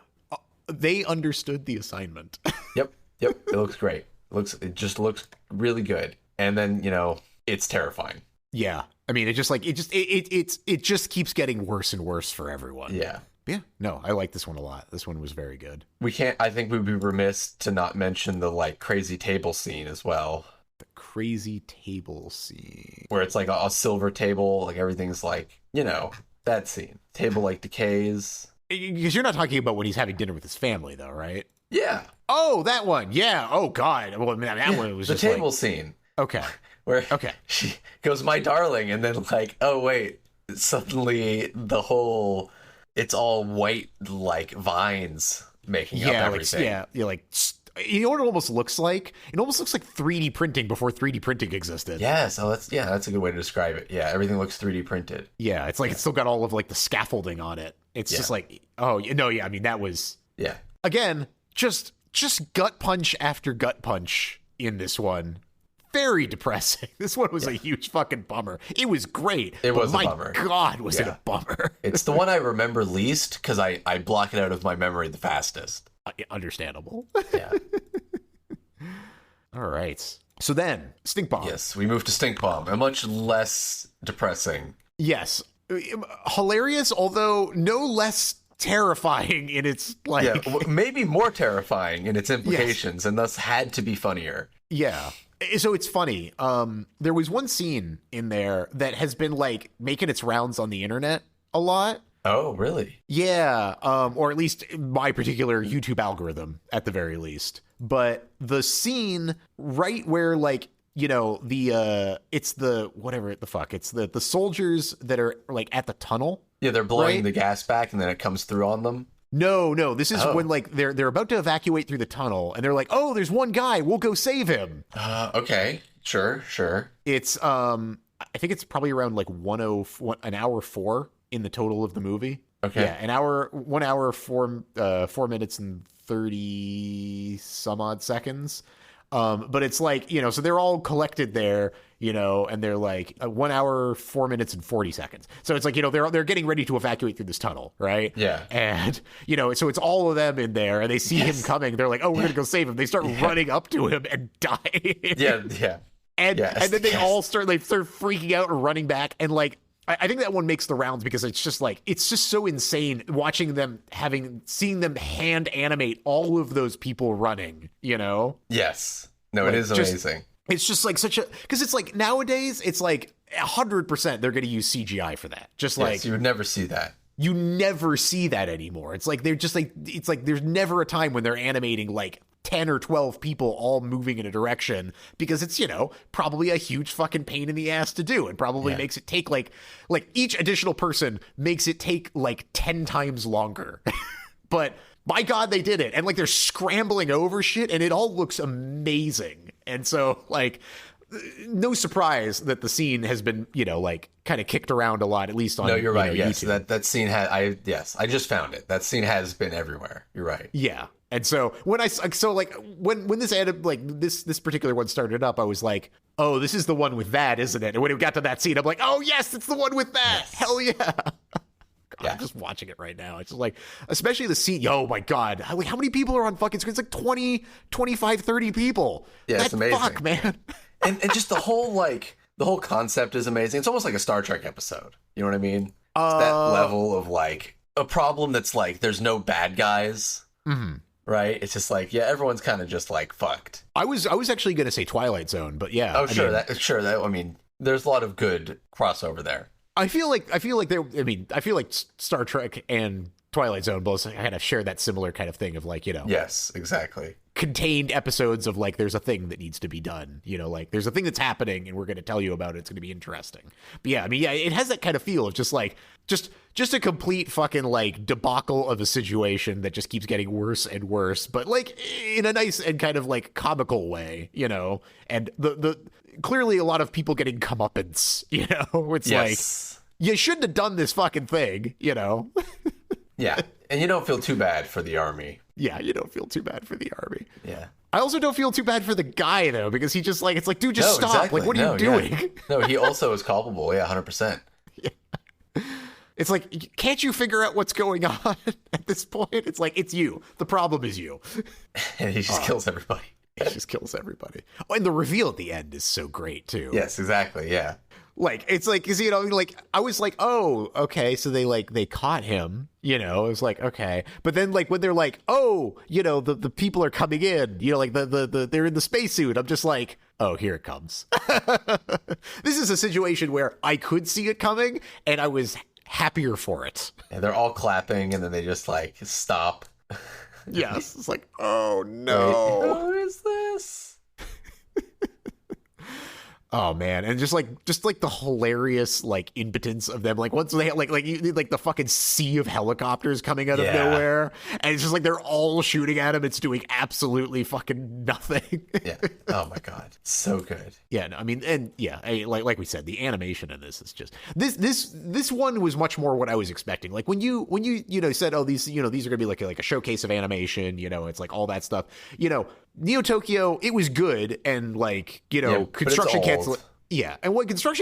they understood the assignment. Yep. It looks great. It just looks really good. And then, you know, it's terrifying. Yeah. I mean, it just keeps getting worse and worse for everyone. Yeah. Yeah. No, I like this one a lot. This one was very good. I think we'd be remiss to not mention the like crazy table scene as well. The crazy table scene. Where it's like a silver table, like everything's like, you know, that scene. Table like decays. Because you're not talking about when he's having dinner with his family though, right? Yeah. Oh, that one. Yeah. Oh God. Well, I mean, that one was the just table scene. Okay. Where she goes, my darling, and then like, oh wait, suddenly it's all white like vines making up everything. You know what it almost looks like? It almost looks like 3D printing before 3D printing existed. Yes, that's a good way to describe it. Yeah, everything looks 3D printed. Yeah, it's like it's still got all of like the scaffolding on it. It's just like, oh no, yeah. I mean, that was again just gut punch after gut punch in this one. Very depressing. This one was a huge fucking bummer. It was great. It was a bummer. My God, was it a bummer? It's the one I remember least because I block it out of my memory the fastest. Understandable. Yeah. All right. So then, Stink Bomb. Yes, we moved to Stink Bomb. A much less depressing. Yes. Hilarious, although no less terrifying in its like... Yeah, maybe more terrifying in its implications and thus had to be funnier. Yeah. So it's funny. There was one scene in there that has been like making its rounds on the internet a lot. Oh, really? Yeah, or at least my particular YouTube algorithm, at the very least. But the scene right where, like, you know, it's the whatever the fuck, it's the soldiers that are like at the tunnel. Yeah, they're blowing the gas back, and then it comes through on them. No, this is when like they're about to evacuate through the tunnel, and they're like, oh, there's one guy, we'll go save him. Okay, sure. It's I think it's probably around like an hour 4 in the total of the movie. Okay. Yeah, 1 hour 4 minutes and 30 some odd seconds. But it's like, you know, so they're all collected there, you know, and they're like 1 hour 4 minutes and 40 seconds. So it's like, you know, they're getting ready to evacuate through this tunnel, right? Yeah. And, you know, so it's all of them in there, and they see him coming. They're like, oh, we're gonna go save him. They start running up to him and die. Yeah. And then they all start freaking out and running back. And like, I think that one makes the rounds because it's just so insane watching them seeing them hand animate all of those people running, you know? Yes. No, like, it is amazing. It's just like because it's like nowadays it's like 100% they're going to use CGI for that. Just like you would never see that. You never see that anymore. It's like they're just like, it's like there's never a time when they're animating like 10 or 12 people all moving in a direction, because it's, you know, probably a huge fucking pain in the ass to do, and probably makes it take like each additional person makes it take like 10 times longer. But by God, they did it. And like they're scrambling over shit, and it all looks amazing. And so like, no surprise that the scene has been, you know, like kind of kicked around a lot, at least on, you're right. Yes, YouTube. that scene I just found it. That scene has been everywhere. You're right. Yeah. And so when when this added, like this particular one started up, I was like, oh, this is the one with that, isn't it? And when it got to that scene, I'm like, oh yes, it's the one with that. Yes. Hell yeah. God, I'm just watching it right now. It's just like, especially the scene. Oh my God. How many people are on fucking screen? It's like 20, 25, 30 people. Yeah, it's amazing. Fuck, man. and just the whole concept is amazing. It's almost like a Star Trek episode. You know what I mean? It's that level of like a problem that's like, there's no bad guys. Mm-hmm. Right? It's just like, yeah, everyone's kind of just like fucked. I was actually going to say Twilight Zone, but yeah. Oh, sure. I mean, there's a lot of good crossover there. I feel like Star Trek and Twilight Zone both kind of share that similar kind of thing of like, you know. Yes, exactly. Contained episodes of like, there's a thing that needs to be done, you know, like there's a thing that's happening and we're going to tell you about it. It's going to be interesting. But yeah, I mean, yeah, it has that kind of feel of just like, just a complete fucking like debacle of a situation that just keeps getting worse and worse, but like in a nice and kind of like comical way, you know, and the clearly a lot of people getting comeuppance, you know, it's like, you shouldn't have done this fucking thing, you know? Yeah. And you don't feel too bad for the army. Yeah, you don't feel too bad for the army. Yeah. I also don't feel too bad for the guy, though, because he just like, it's like, dude, just stop. Exactly. Like, what are you doing? Yeah. No, he also is culpable. Yeah, 100%. Yeah. It's like, can't you figure out what's going on at this point? It's like, it's you. The problem is you. And he just kills everybody. He just kills everybody. Oh, and the reveal at the end is so great, too. Yes, exactly. Yeah. Like, it's like, you know, like, I was like, oh, okay, so they caught him, you know, it was like, okay. But then, like, when they're like, oh, you know, the people are coming in, you know, like, they're in the spacesuit, I'm just like, oh, here it comes. This is a situation where I could see it coming, and I was happier for it. And they're all clapping, and then they just, like, stop. Yes, it's like, oh, no. Wait, who is this? Oh man, and just like the hilarious like impotence of them, like once they like the fucking sea of helicopters coming out of nowhere, and it's just like they're all shooting at him. It's doing absolutely fucking nothing. Yeah. Oh my God, so good. Yeah. No, I mean, and yeah, like we said, the animation in this is just this one was much more what I was expecting. Like when you said, oh, these are gonna be like a showcase of animation, you know, it's like all that stuff, you know. Neo Tokyo, it was good, and like, you know, construction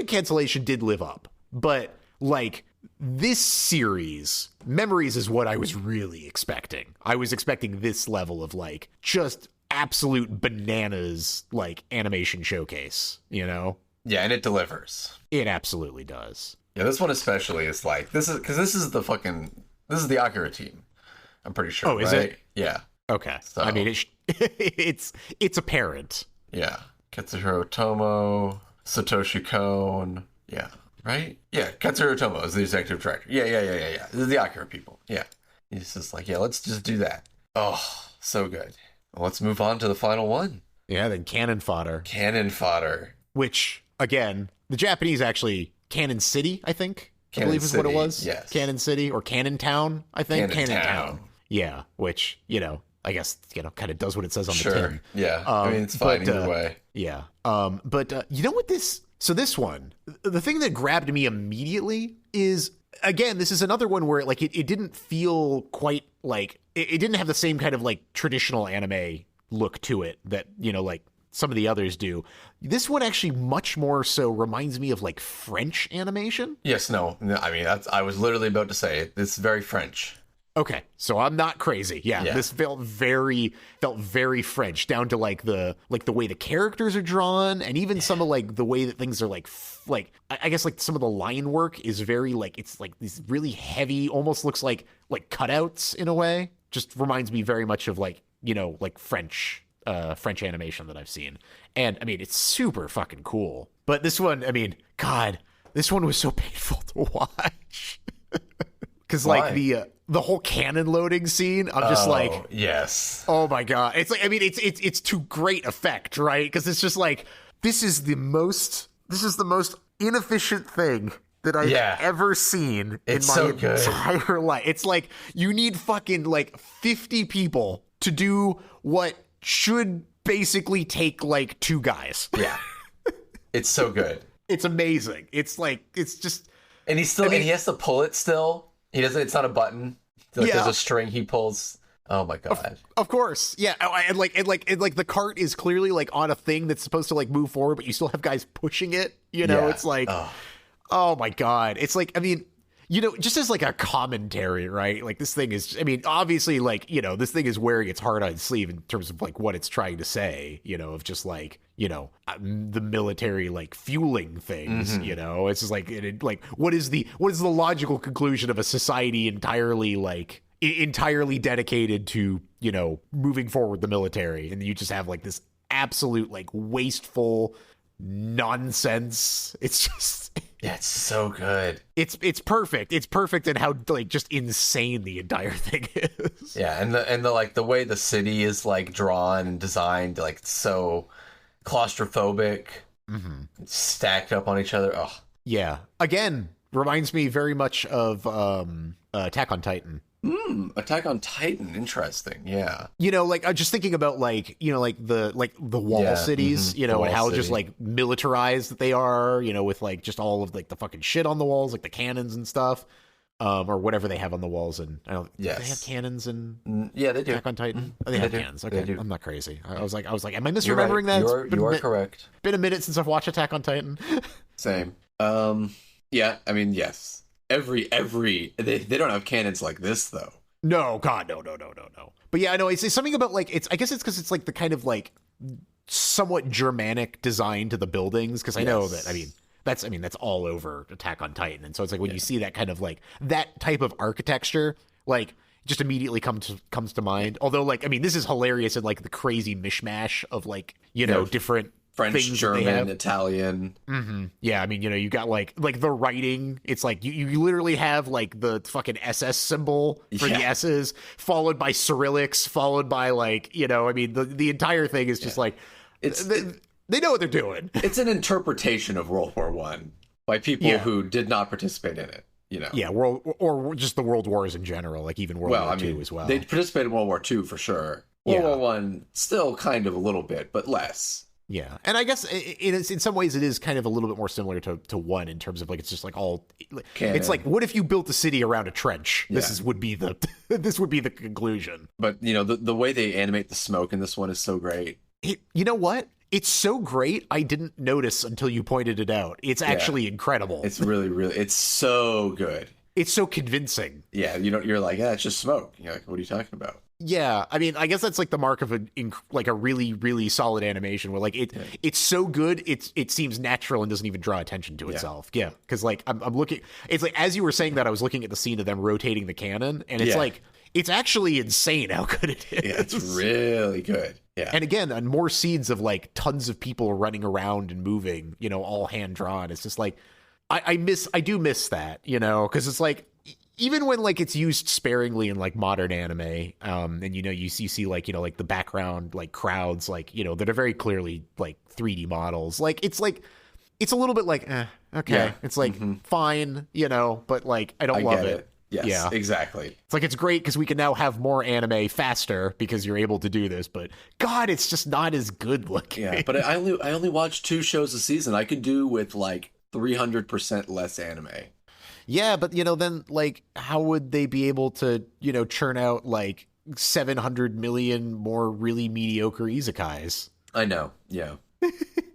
cancellation did live up. But like this series, Memories is what I was really expecting. I was expecting this level of like just absolute bananas like animation showcase, you know? Yeah, and it delivers. It absolutely does. Yeah, this one especially is like, this is the Akira team. I'm pretty sure. Oh, is it? Yeah. Okay. So, I mean, it's apparent. Yeah. Katsuhiro Otomo, Satoshi Kon. Yeah. right? Yeah, Katsuro Tomo is the executive director. Yeah. This is the Akira people. Yeah. He's just like, yeah, let's just do that. Oh, so good. Well, let's move on to the final one. Yeah, then Cannon Fodder. Cannon Fodder. Which, again, the Japanese actually, Cannon City, I think, I believe is what it was. Yes. Cannon City or Cannon Town, I think. Cannon Town. Yeah, which, I guess, kind of does what it says on the tin. Yeah, I mean, it's fine either way. Yeah. But you know what this... So this one, the thing that grabbed me immediately is, again, this is another one where, like, it didn't feel quite like... It didn't have the same kind of, like, traditional anime look to it that, like, some of the others do. This one actually much more so reminds me of, like, French animation. Yes, no. I mean, I was literally about to say it. It's very French. Okay, so I'm not crazy. Yeah, this felt very French, down to like the way the characters are drawn, and even some of like the way that things are like I guess like some of the line work is very like, it's like these really heavy, almost looks like cutouts in a way. Just reminds me very much of like like French animation that I've seen, and I mean it's super fucking cool. But this one, I mean, God, this one was so painful to watch. Because like the whole cannon loading scene, I'm just like, yes, oh my God. It's like, I mean, it's to great effect, right? Because it's just like, this is the most inefficient thing that I've ever seen in my entire life. It's like, you need fucking like 50 people to do what should basically take like 2 guys. Yeah. It's so good. It's amazing. It's like, it's just... And he's still, and he has to pull it still. He doesn't, it's not a button. Like there's a string he pulls. Oh my God. Of course. Yeah. And like the cart is clearly like on a thing that's supposed to like move forward, but you still have guys pushing it. It's like, oh my God. It's like, I mean, just as like a commentary, right? Like this thing is, I mean, obviously like, this thing is wearing its heart on its sleeve in terms of like what it's trying to say, of just like, the military like fueling things, it's just like, like what is the logical conclusion of a society entirely dedicated to, moving forward the military, and you just have like this absolute like wasteful nonsense. It's just it's so good. It's perfect. It's perfect in how like just insane the entire thing is. Yeah, and the like the way the city is like drawn and designed, like so claustrophobic, stacked up on each other. Oh yeah, again reminds me very much of Attack on Titan. Attack on Titan, interesting. Yeah, like I'm just thinking about like like the wall cities, and how just like militarized they are, with like just all of like the fucking shit on the walls, like the cannons and stuff, or whatever they have on the walls. And I don't, do they have cannons and they do. Attack on Titan. They have cannons. Okay, I'm not crazy. I was like, am I misremembering that? You are correct. Been a minute since I've watched Attack on Titan. Same. Yeah. I mean, yes. Every they don't have cannons like this though. No, God, no. But yeah, I know it's something about like I guess it's because it's like the kind of like somewhat Germanic design to the buildings. Because I know that that's all over Attack on Titan, and so it's like when you see that kind of like that type of architecture, like just immediately comes to mind. Although like I mean, this is hilarious in like the crazy mishmash of like different French, German, Italian. Yeah, I mean, you got like the writing. It's like you literally have like the fucking SS symbol for the S's, followed by Cyrillics, followed by like I mean, the entire thing is just like they know what they're doing. It's an interpretation of World War I by people who did not participate in it. Yeah, or just the world wars in general, like even World War II as well. They participated in World War II for sure. World War I still kind of a little bit, but less. Yeah, and I guess in some ways it is kind of a little bit more similar to one in terms of like it's just like all Canon. It's like what if you built a city around a trench? Yeah. This would be the conclusion. But the way they animate the smoke in this one is so great. You know what? It's so great. I didn't notice until you pointed it out. It's actually incredible. It's really it's so good. It's so convincing. Yeah, you're like, yeah, it's just smoke. You're like, what are you talking about? Yeah, I mean, I guess that's like the mark of a really, really solid animation where like it's so good, it seems natural and doesn't even draw attention to itself. Yeah, because like I'm looking, it's like as you were saying that, I was looking at the scene of them rotating the cannon, and it's like it's actually insane how good it is. Yeah, it's really good. Yeah, and again, on more scenes of like tons of people running around and moving, all hand drawn. It's just like I do miss that, you know, because it's like, even when like it's used sparingly in like modern anime, and you know you see like, you know, like the background like crowds, like, you know, that are very clearly like 3D models, like it's a little bit like okay, yeah. It's like fine, you know, but like I don't love it. Yes, yeah, exactly. It's like, it's great because we can now have more anime faster because you're able to do this, but God, it's just not as good looking. Yeah, but I only watch 2 shows a season. I could do with like 300% less anime. Yeah, but you know, then like, how would they be able to, you know, churn out like 700 million more really mediocre isekais? I know. Yeah,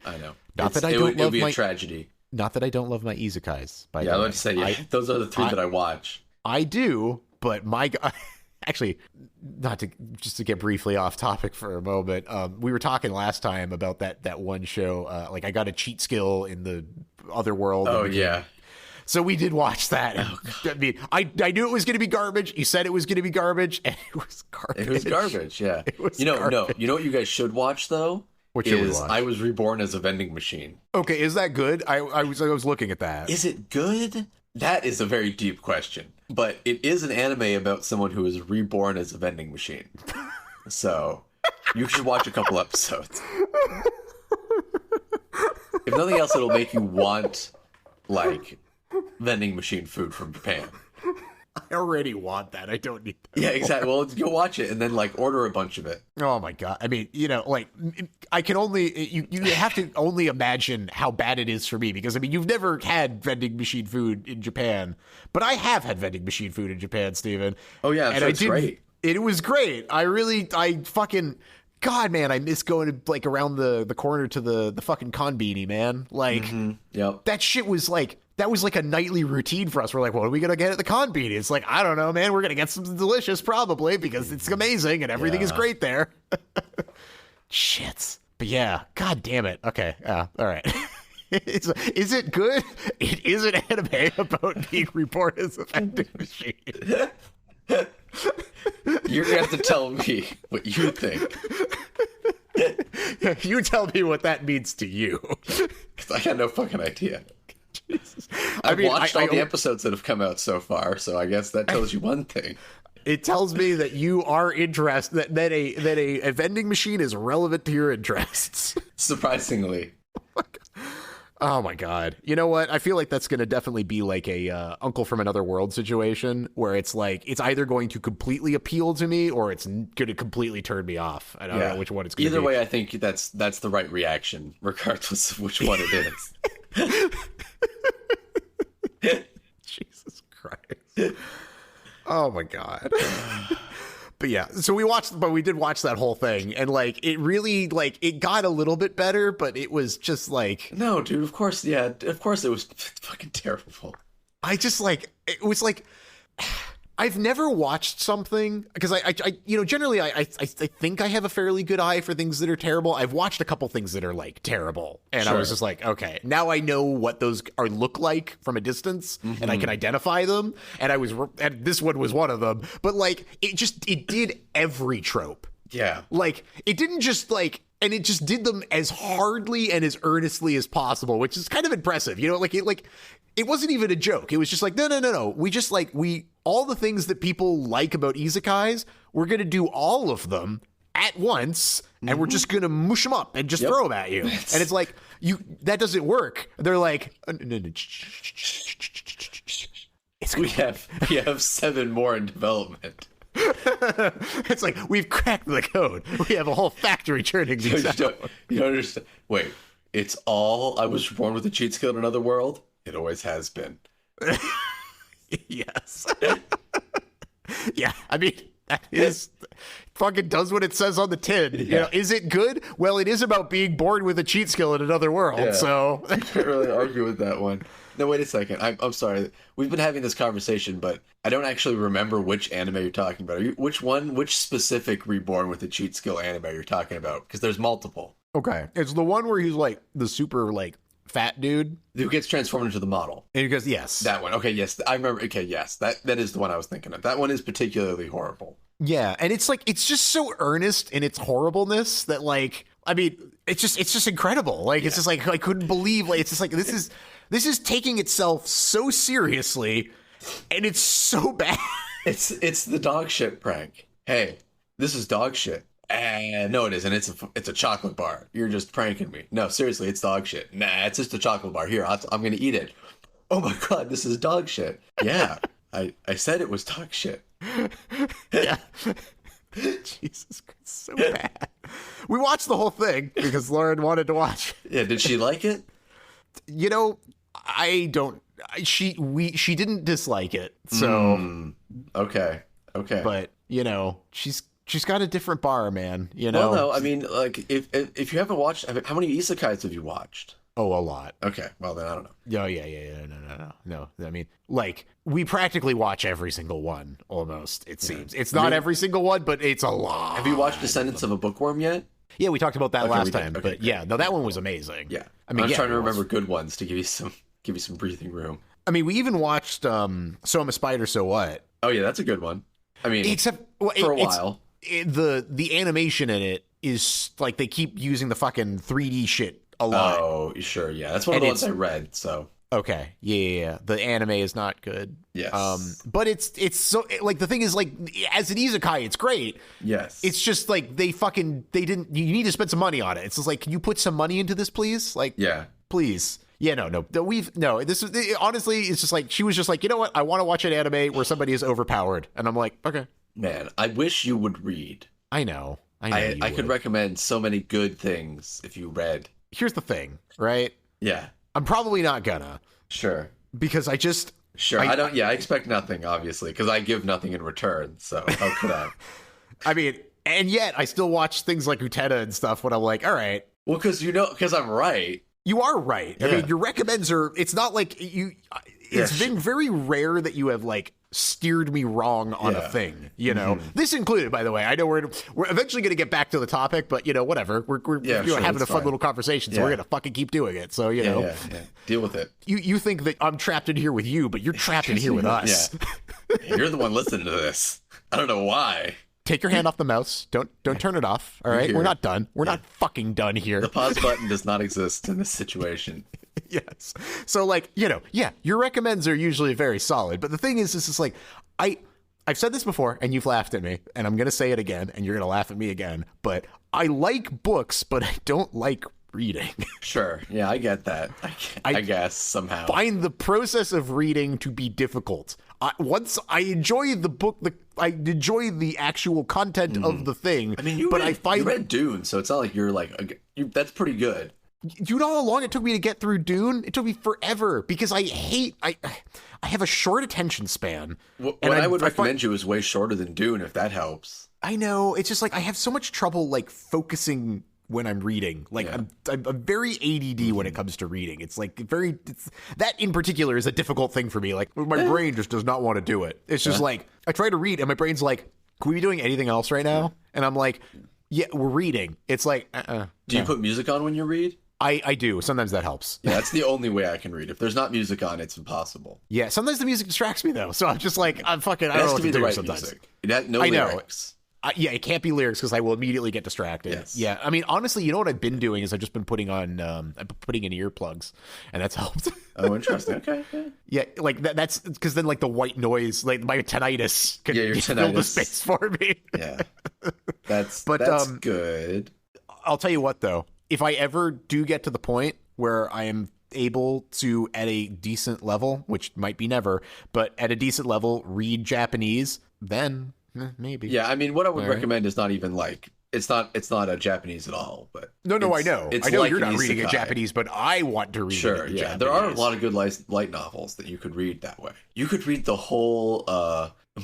I know. It would be a tragedy. Not that I don't love my isekais. By the way. I would say those are the 3 that I watch. I do, but my God, actually, just to get briefly off topic for a moment, we were talking last time about that one show. Like, I got a cheat skill in the other world. Oh yeah. So we did watch that. Oh, I mean, I knew it was going to be garbage. You said it was going to be garbage, and it was garbage. It was garbage. Yeah. It was garbage. No. You know what you guys should watch though? What should we watch? I Was Reborn as a Vending Machine. Okay, is that good? I was looking at that. Is it good? That is a very deep question. But it is an anime about someone who is reborn as a vending machine. So you should watch a couple episodes. If nothing else, it'll make you want like vending machine food from Japan. I already want that. I don't need that. Yeah, exactly. Well, go watch it and then like order a bunch of it. Oh my God. I mean, you know, like I can only, you have to only imagine how bad it is for me, because I mean, you've never had vending machine food in Japan, but I have had vending machine food in Japan, Steven. Oh yeah. And it's great. It was great. I fucking, God, man, I miss going to like around the corner to the fucking konbini, man. Like yep. That shit was like, that was like a nightly routine for us. We're like, what are we going to get at the konbini? It's like, I don't know, man. We're going to get something delicious probably because it's amazing and everything is great there. Shit. But yeah, God damn it. Okay. All right. Is it good? It is an anime about being reborn as a vending machine. You're going to have to tell me what you think. You tell me what that means to you. Because I got no fucking idea. Jesus. I've watched all the episodes that have come out so far, so I guess that tells you one thing. It tells me that you are interested, that a vending machine is relevant to your interests. Surprisingly. Oh my God. You know what? I feel like that's going to definitely be like a Uncle from Another World situation, where it's like, it's either going to completely appeal to me or it's going to completely turn me off. I don't know which one it's going to be. Either way, I think that's the right reaction, regardless of which one it is. Jesus Christ. Oh my God. But yeah, so we did watch that whole thing, and like it really, like, it got a little bit better, but it was just like, no, dude, of course it was fucking terrible. I just like, it was like, I've never watched something, because I you know, generally I think I have a fairly good eye for things that are terrible. I've watched a couple things that are like terrible, and I was just like, okay, now I know what those look like from a distance, and I can identify them. And this one was one of them. But like, it did every trope. Yeah, like it didn't just like. And it just did them as hardly and as earnestly as possible, which is kind of impressive. You know, like it wasn't even a joke. It was just like, no. All the things that people like about isekais, we're going to do all of them at once, and we're just going to mush them up and just throw them at you. And it's like, that doesn't work. They're like, no. We have 7 more in development. It's like, we've cracked the code. We have a whole factory churning these out. You don't understand. Wait, it's all I was born with a cheat skill in another world? It always has been. Yes. Yeah, I mean, that is fucking does what it says on the tin. Yeah. You know, is it good? Well, it is about being born with a cheat skill in another world, so I can't really argue with that one. No, wait a second. I'm sorry. We've been having this conversation, but I don't actually remember which anime you're talking about. Which specific reborn with a cheat skill anime you're talking about? Because there's multiple. Okay. It's the one where he's like the super like fat dude who gets transformed into the model. And he goes, yes. That one. Okay, yes. I remember. Okay, yes. That is the one I was thinking of. That one is particularly horrible. Yeah, and it's like, it's just so earnest in its horribleness that, like, I mean, it's just incredible. Like, it's just like, I couldn't believe, like, it's just like, this is, This is taking itself so seriously, and it's so bad. It's the dog shit prank. Hey, this is dog shit. No, it isn't. It's a chocolate bar. You're just pranking me. No, seriously, it's dog shit. Nah, it's just a chocolate bar. Here, I'm gonna eat it. Oh my god, this is dog shit. Yeah, I said it was dog shit. Yeah. Jesus Christ, so bad. We watched the whole thing because Lauren wanted to watch. Yeah, did she like it? You know, I don't. She didn't dislike it. So okay. But you know, she's got a different bar, man. You know. Well, no, I mean, like if you haven't watched, how many isekais have you watched? Oh, a lot. Okay, well then I don't know. Oh, yeah. No. I mean, like, we practically watch every single one, almost, it seems. It's not every single one, but it's a lot. Have you watched Descendants of a Bookworm yet? Yeah, we talked about that last time. Okay, but yeah, no, that one was amazing. Yeah. I mean, I'm trying to remember good ones to give you some breathing room. I mean, we even watched So I'm a Spider, So What? Oh, yeah, that's a good one. I mean, for a while. The animation in it is, like, they keep using the fucking 3D shit a lot. Oh, sure, yeah. That's one of the ones I read, so. Okay, yeah. The anime is not good. Yes. But it's so, like, the thing is, like, as an isekai, it's great. Yes. It's just, like, you need to spend some money on it. It's just like, can you put some money into this, please? Like, yeah. Please. Yeah, honestly, it's just like, she was just like, you know what? I want to watch an anime where somebody is overpowered. And I'm like, okay. Man, I wish you would read. I know. I could recommend so many good things if you read. Here's the thing, right? Yeah. I'm probably not gonna. Sure. Because I expect nothing, obviously, because I give nothing in return, so how could I? I mean, and yet I still watch things like Utena and stuff when I'm like, all right. Well, because I'm right. You are right. Yeah. I mean, your recommends are, it's not like it's been very rare that you have, like, steered me wrong on a thing, you know. This included, by the way. I know we're eventually going to get back to the topic, but you know, whatever. We're having a fun little conversation, so we're going to fucking keep doing it. So you know, deal with it. You think that I'm trapped in here with you, but you're trapped in here with us. Yeah. You're the one listening to this. I don't know why. Take your hand off the mouse. Don't turn it off. All right, we're not done. We're not fucking done here. The pause button does not exist in this situation. Yes. So, like, you know, your recommends are usually very solid. But the thing is, this is like, I've said this before, and you've laughed at me, and I'm going to say it again, and you're going to laugh at me again. But I like books, but I don't like reading. Sure. Yeah, I get that. I guess somehow. Find the process of reading to be difficult. Once I enjoy the book, I enjoy the actual content of the thing. I mean, you read Dune, so it's not like you're like, that's pretty good. You know how long it took me to get through Dune? It took me forever because I have a short attention span. What I would recommend you is way shorter than Dune, if that helps. I know. It's just like I have so much trouble like focusing when I'm reading. Like I'm very ADD when it comes to reading. It's like that in particular is a difficult thing for me. Like my brain just does not want to do it. It's just like I try to read and my brain's like, can we be doing anything else right now? And I'm like, yeah, we're reading. It's like, Do you put music on when you read? I do. Sometimes that helps. Yeah, that's the only way I can read. If there's not music on, it's impossible. Yeah, sometimes the music distracts me though. So I'm just like, I don't know what to do right sometimes. Music. It has no lyrics. Yeah, it can't be lyrics because I will immediately get distracted. Yes. Yeah, I mean, honestly, you know what I've been doing is I've just been putting in earplugs, and that's helped. Oh, interesting. Okay. Yeah, like that's because then like the white noise, like my tinnitus, can fill the space for me. Yeah, that's good. I'll tell you what though, if I ever do get to the point where I am able to, at a decent level, which might be never, but at a decent level, read Japanese, then maybe. Yeah, I mean, what I would recommend is not even like it's not a Japanese at all. But no, I know. I know like you're not reading it Japanese, but I want to read it. Sure, yeah. Japanese. There are a lot of good light novels that you could read that way. You could read the whole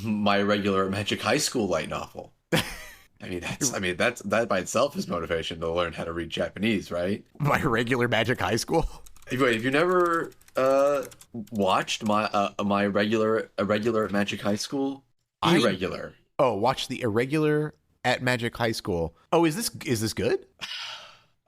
My Irregular Magic High School light novel. That by itself is motivation to learn how to read Japanese, right? My Irregular Magic High School. Wait, have you never watched my Irregular Magic High School? Irregular. Watch the Irregular at Magic High School. Oh, is this good?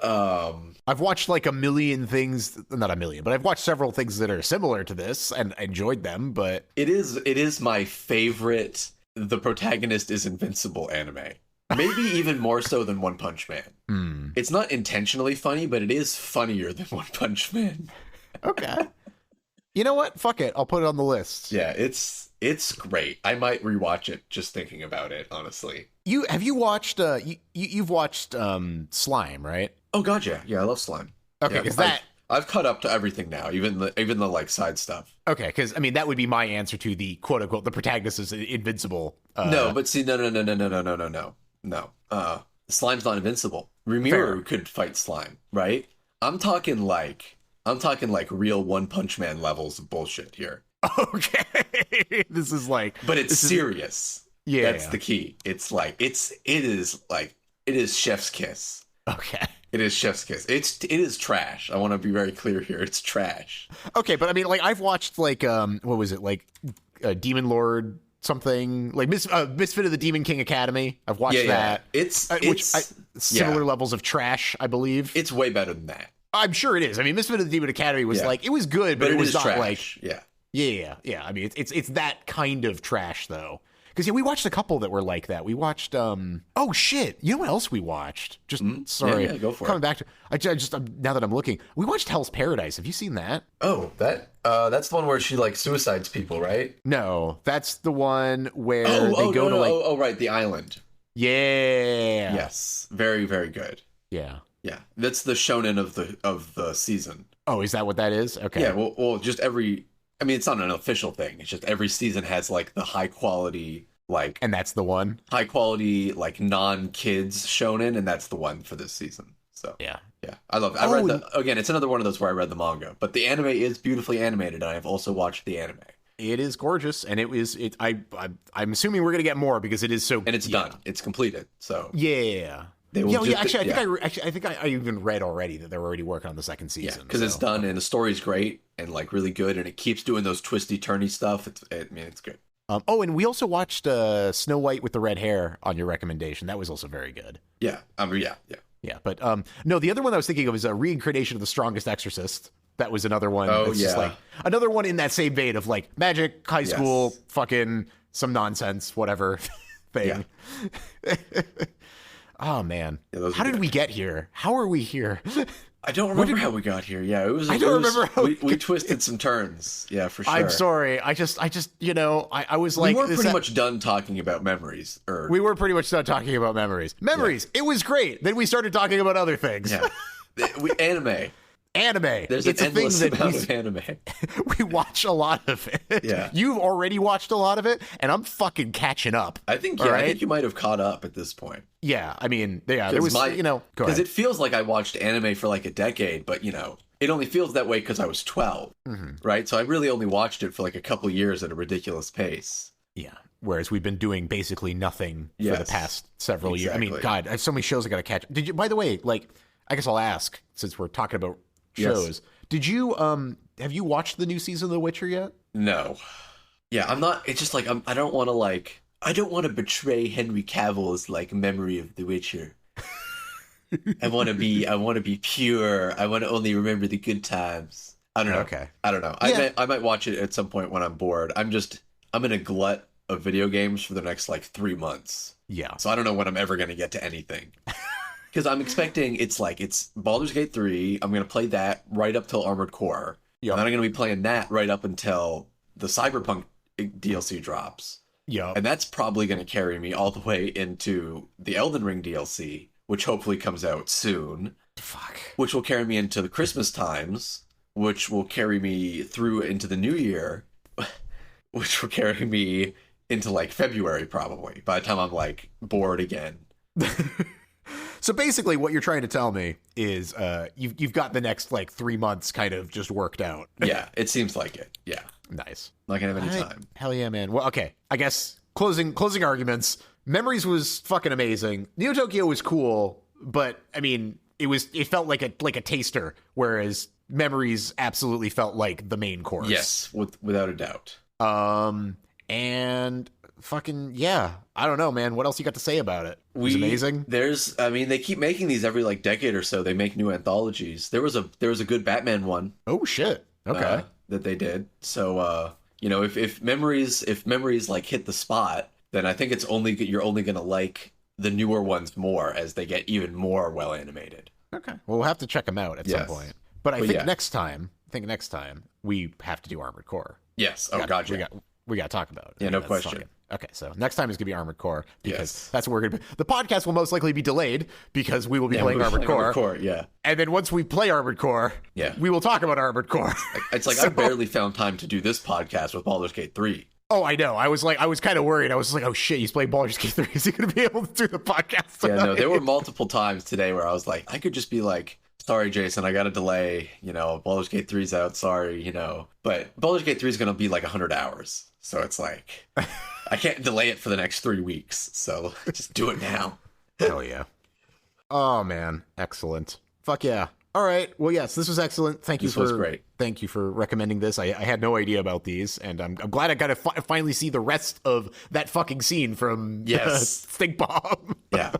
I've watched like a million things, not a million, but I've watched several things that are similar to this and enjoyed them, but it is my favorite the protagonist is invincible anime. Maybe even more so than One Punch Man. It's not intentionally funny, but it is funnier than One Punch Man. Okay. You know what? Fuck it. I'll put it on the list. Yeah, it's great. I might rewatch it just thinking about it, honestly. Have you watched you've watched Slime, right? Oh god, yeah. Yeah, I love Slime. Okay, yeah, I've caught up to everything now, even the like side stuff. Okay, because I mean that would be my answer to the quote unquote the protagonist is invincible. No, but see, no. Slime's not invincible. Rimuru could fight Slime, right? I'm talking like real One Punch Man levels of bullshit here. Okay, this is like, but it's serious. Yeah, that's the key. It's like it is chef's kiss. Okay. It is chef's kiss. It is trash. I want to be very clear here. It's trash. Okay, but I mean, like, I've watched like what was it, like Demon Lord something, like Misfit of the Demon King Academy. I've watched that. It's similar levels of trash, I believe. It's way better than that. I'm sure it is. I mean, Misfit of the Demon Academy was like, it was good, but it was not trash. like yeah. I mean, it's that kind of trash though. Because we watched a couple that were like that. We watched oh shit, you know what else we watched? Just sorry, go for coming back to I just now that I'm looking, we watched Hell's Paradise. Have you seen that? Oh, that's the one where she like suicides people, right? No, that's the one where they go to like right, the island. Yeah. Yes, very very good. Yeah. Yeah, that's the shonen of the season. Oh, is that what that is? Okay. Yeah. Well, just I mean, it's not an official thing. It's just every season has like the high quality, like, and that's the one. High quality, like non-kids shonen, and that's the one for this season. So yeah, I love it. I read again. It's another one of those where I read the manga, but the anime is beautifully animated, and I've also watched the anime. It is gorgeous, and I'm assuming we're gonna get more because it is so. And it's done. It's completed. So yeah. I think I even read already that they're already working on the second season. Yeah, because it's done and the story's great and like really good, and it keeps doing those twisty turny stuff. It's good. And we also watched Snow White with the red hair on your recommendation. That was also very good. Yeah, yeah. But no, the other one I was thinking of is a reincarnation of The Strongest Exorcist. That was another one. Oh, that's just like another one in that same vein of like magic, high school, fucking some nonsense, whatever thing. Yeah. Oh man, how did we get here? How are we here? I don't remember how we got here. Yeah, it was. I don't remember how we twisted some turns. Yeah, for sure. I'm sorry. I just, I was like, we were pretty much done talking about memories. We were pretty much done talking about memories. It was great. Then we started talking about other things. Yeah, Anime. There's an endless amount of anime. We watch a lot of it. Yeah. You've already watched a lot of it, and I'm fucking catching up. I think you might have caught up at this point. Yeah, I mean, there was, because it feels like I watched anime for like a decade, but it only feels that way because I was 12, right? So I really only watched it for like a couple years at a ridiculous pace. Yeah. Whereas we've been doing basically nothing for the past several years. I mean, God, I have so many shows I got to catch. Did you? By the way, like, I guess I'll ask since we're talking about shows. Yes. Did you have you watched the new season of The Witcher yet? No. Yeah, I'm not. It's just like I don't want to betray Henry Cavill's like memory of The Witcher. I want to be pure. I want to only remember the good times. I don't know. Okay. I don't know. Yeah. I might watch it at some point when I'm bored. I'm in a glut of video games for the next like 3 months. Yeah. So I don't know when I'm ever going to get to anything. Because I'm expecting it's Baldur's Gate 3. I'm going to play that right up till Armored Core. Yep. And then I'm going to be playing that right up until the Cyberpunk DLC drops. Yeah. And that's probably going to carry me all the way into the Elden Ring DLC, which hopefully comes out soon. Fuck. Which will carry me into the Christmas times, which will carry me through into the New Year, which will carry me into like February probably, by the time I'm like bored again. So basically what you're trying to tell me is you've got the next like 3 months kind of just worked out. Yeah, it seems like it. Yeah. Nice. Not gonna have any time. Hell yeah, man. Well, okay. I guess closing arguments. Memories was fucking amazing. Neo Tokyo was cool, but I mean, it felt like a taster, whereas Memories absolutely felt like the main course. Yes, without a doubt. And fucking yeah, I don't know, man. What else you got to say about it? It was amazing. They keep making these every like decade or so. They make new anthologies. There was a good Batman one. Oh shit. Okay. That they did. So if memories like hit the spot, then I think you're only gonna like the newer ones more as they get even more well animated. Okay. Well, we'll have to check them out at some point. But I think next time we have to do Armored Core. Yes. Oh, God, we got to talk about it. Yeah, no question. Okay, so next time is going to be Armored Core because that's what we're going to be. The podcast will most likely be delayed because we will be playing Armored Core. Yeah. And then once we play Armored Core, we will talk about Armored Core. It's like I barely found time to do this podcast with Baldur's Gate 3. Oh, I know. I was kind of worried. I was like, oh shit, he's playing Baldur's Gate 3. Is he going to be able to do the podcast tonight? Yeah, no, there were multiple times today where I was like, I could just be like, sorry, Jason, I got a delay. Baldur's Gate 3's out. Sorry, But Baldur's Gate 3 is going to be like 100 hours. So it's like, I can't delay it for the next 3 weeks. So just do it now. Hell yeah. Oh, man. Excellent. Fuck yeah. All right. Well, yes, this was excellent. Thank you for recommending this. I had no idea about these, and I'm glad I got to finally see the rest of that fucking scene from Stink Bomb. Yeah.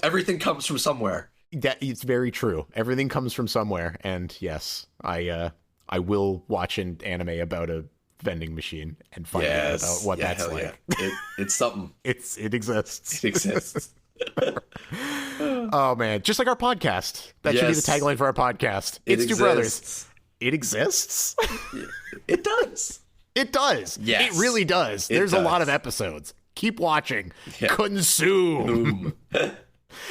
Everything comes from somewhere. It's very true. Everything comes from somewhere, and yes, I will watch an anime about a vending machine and find out about what that's like. Yeah. It's something. It exists. It exists. Oh man, just like our podcast. That should be the tagline for our podcast. It's Two Brothers. It exists. It does. It does. Yes. It really does. There's a lot of episodes. Keep watching. Yeah. Consume.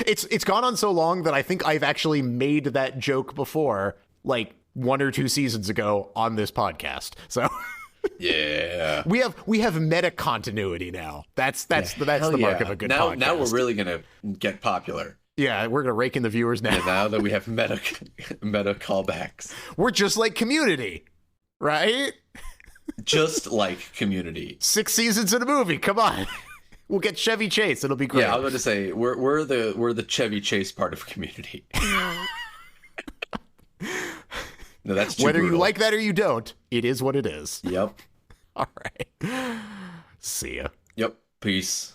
It's gone on so long that I think I've actually made that joke before, like 1 or 2 seasons ago on this podcast. So yeah, we have meta continuity now. That's the mark of a good podcast. Now we're really gonna get popular. Yeah, we're gonna rake in the viewers now. Yeah, now that we have meta callbacks, we're just like Community, right? Just like Community. 6 seasons in a movie. Come on, we'll get Chevy Chase. It'll be great. Yeah, I was going to say we're the Chevy Chase part of Community. No, that's too whether brutal. You like that or you don't. It is what it is. Yep. All right. See ya. Yep. Peace.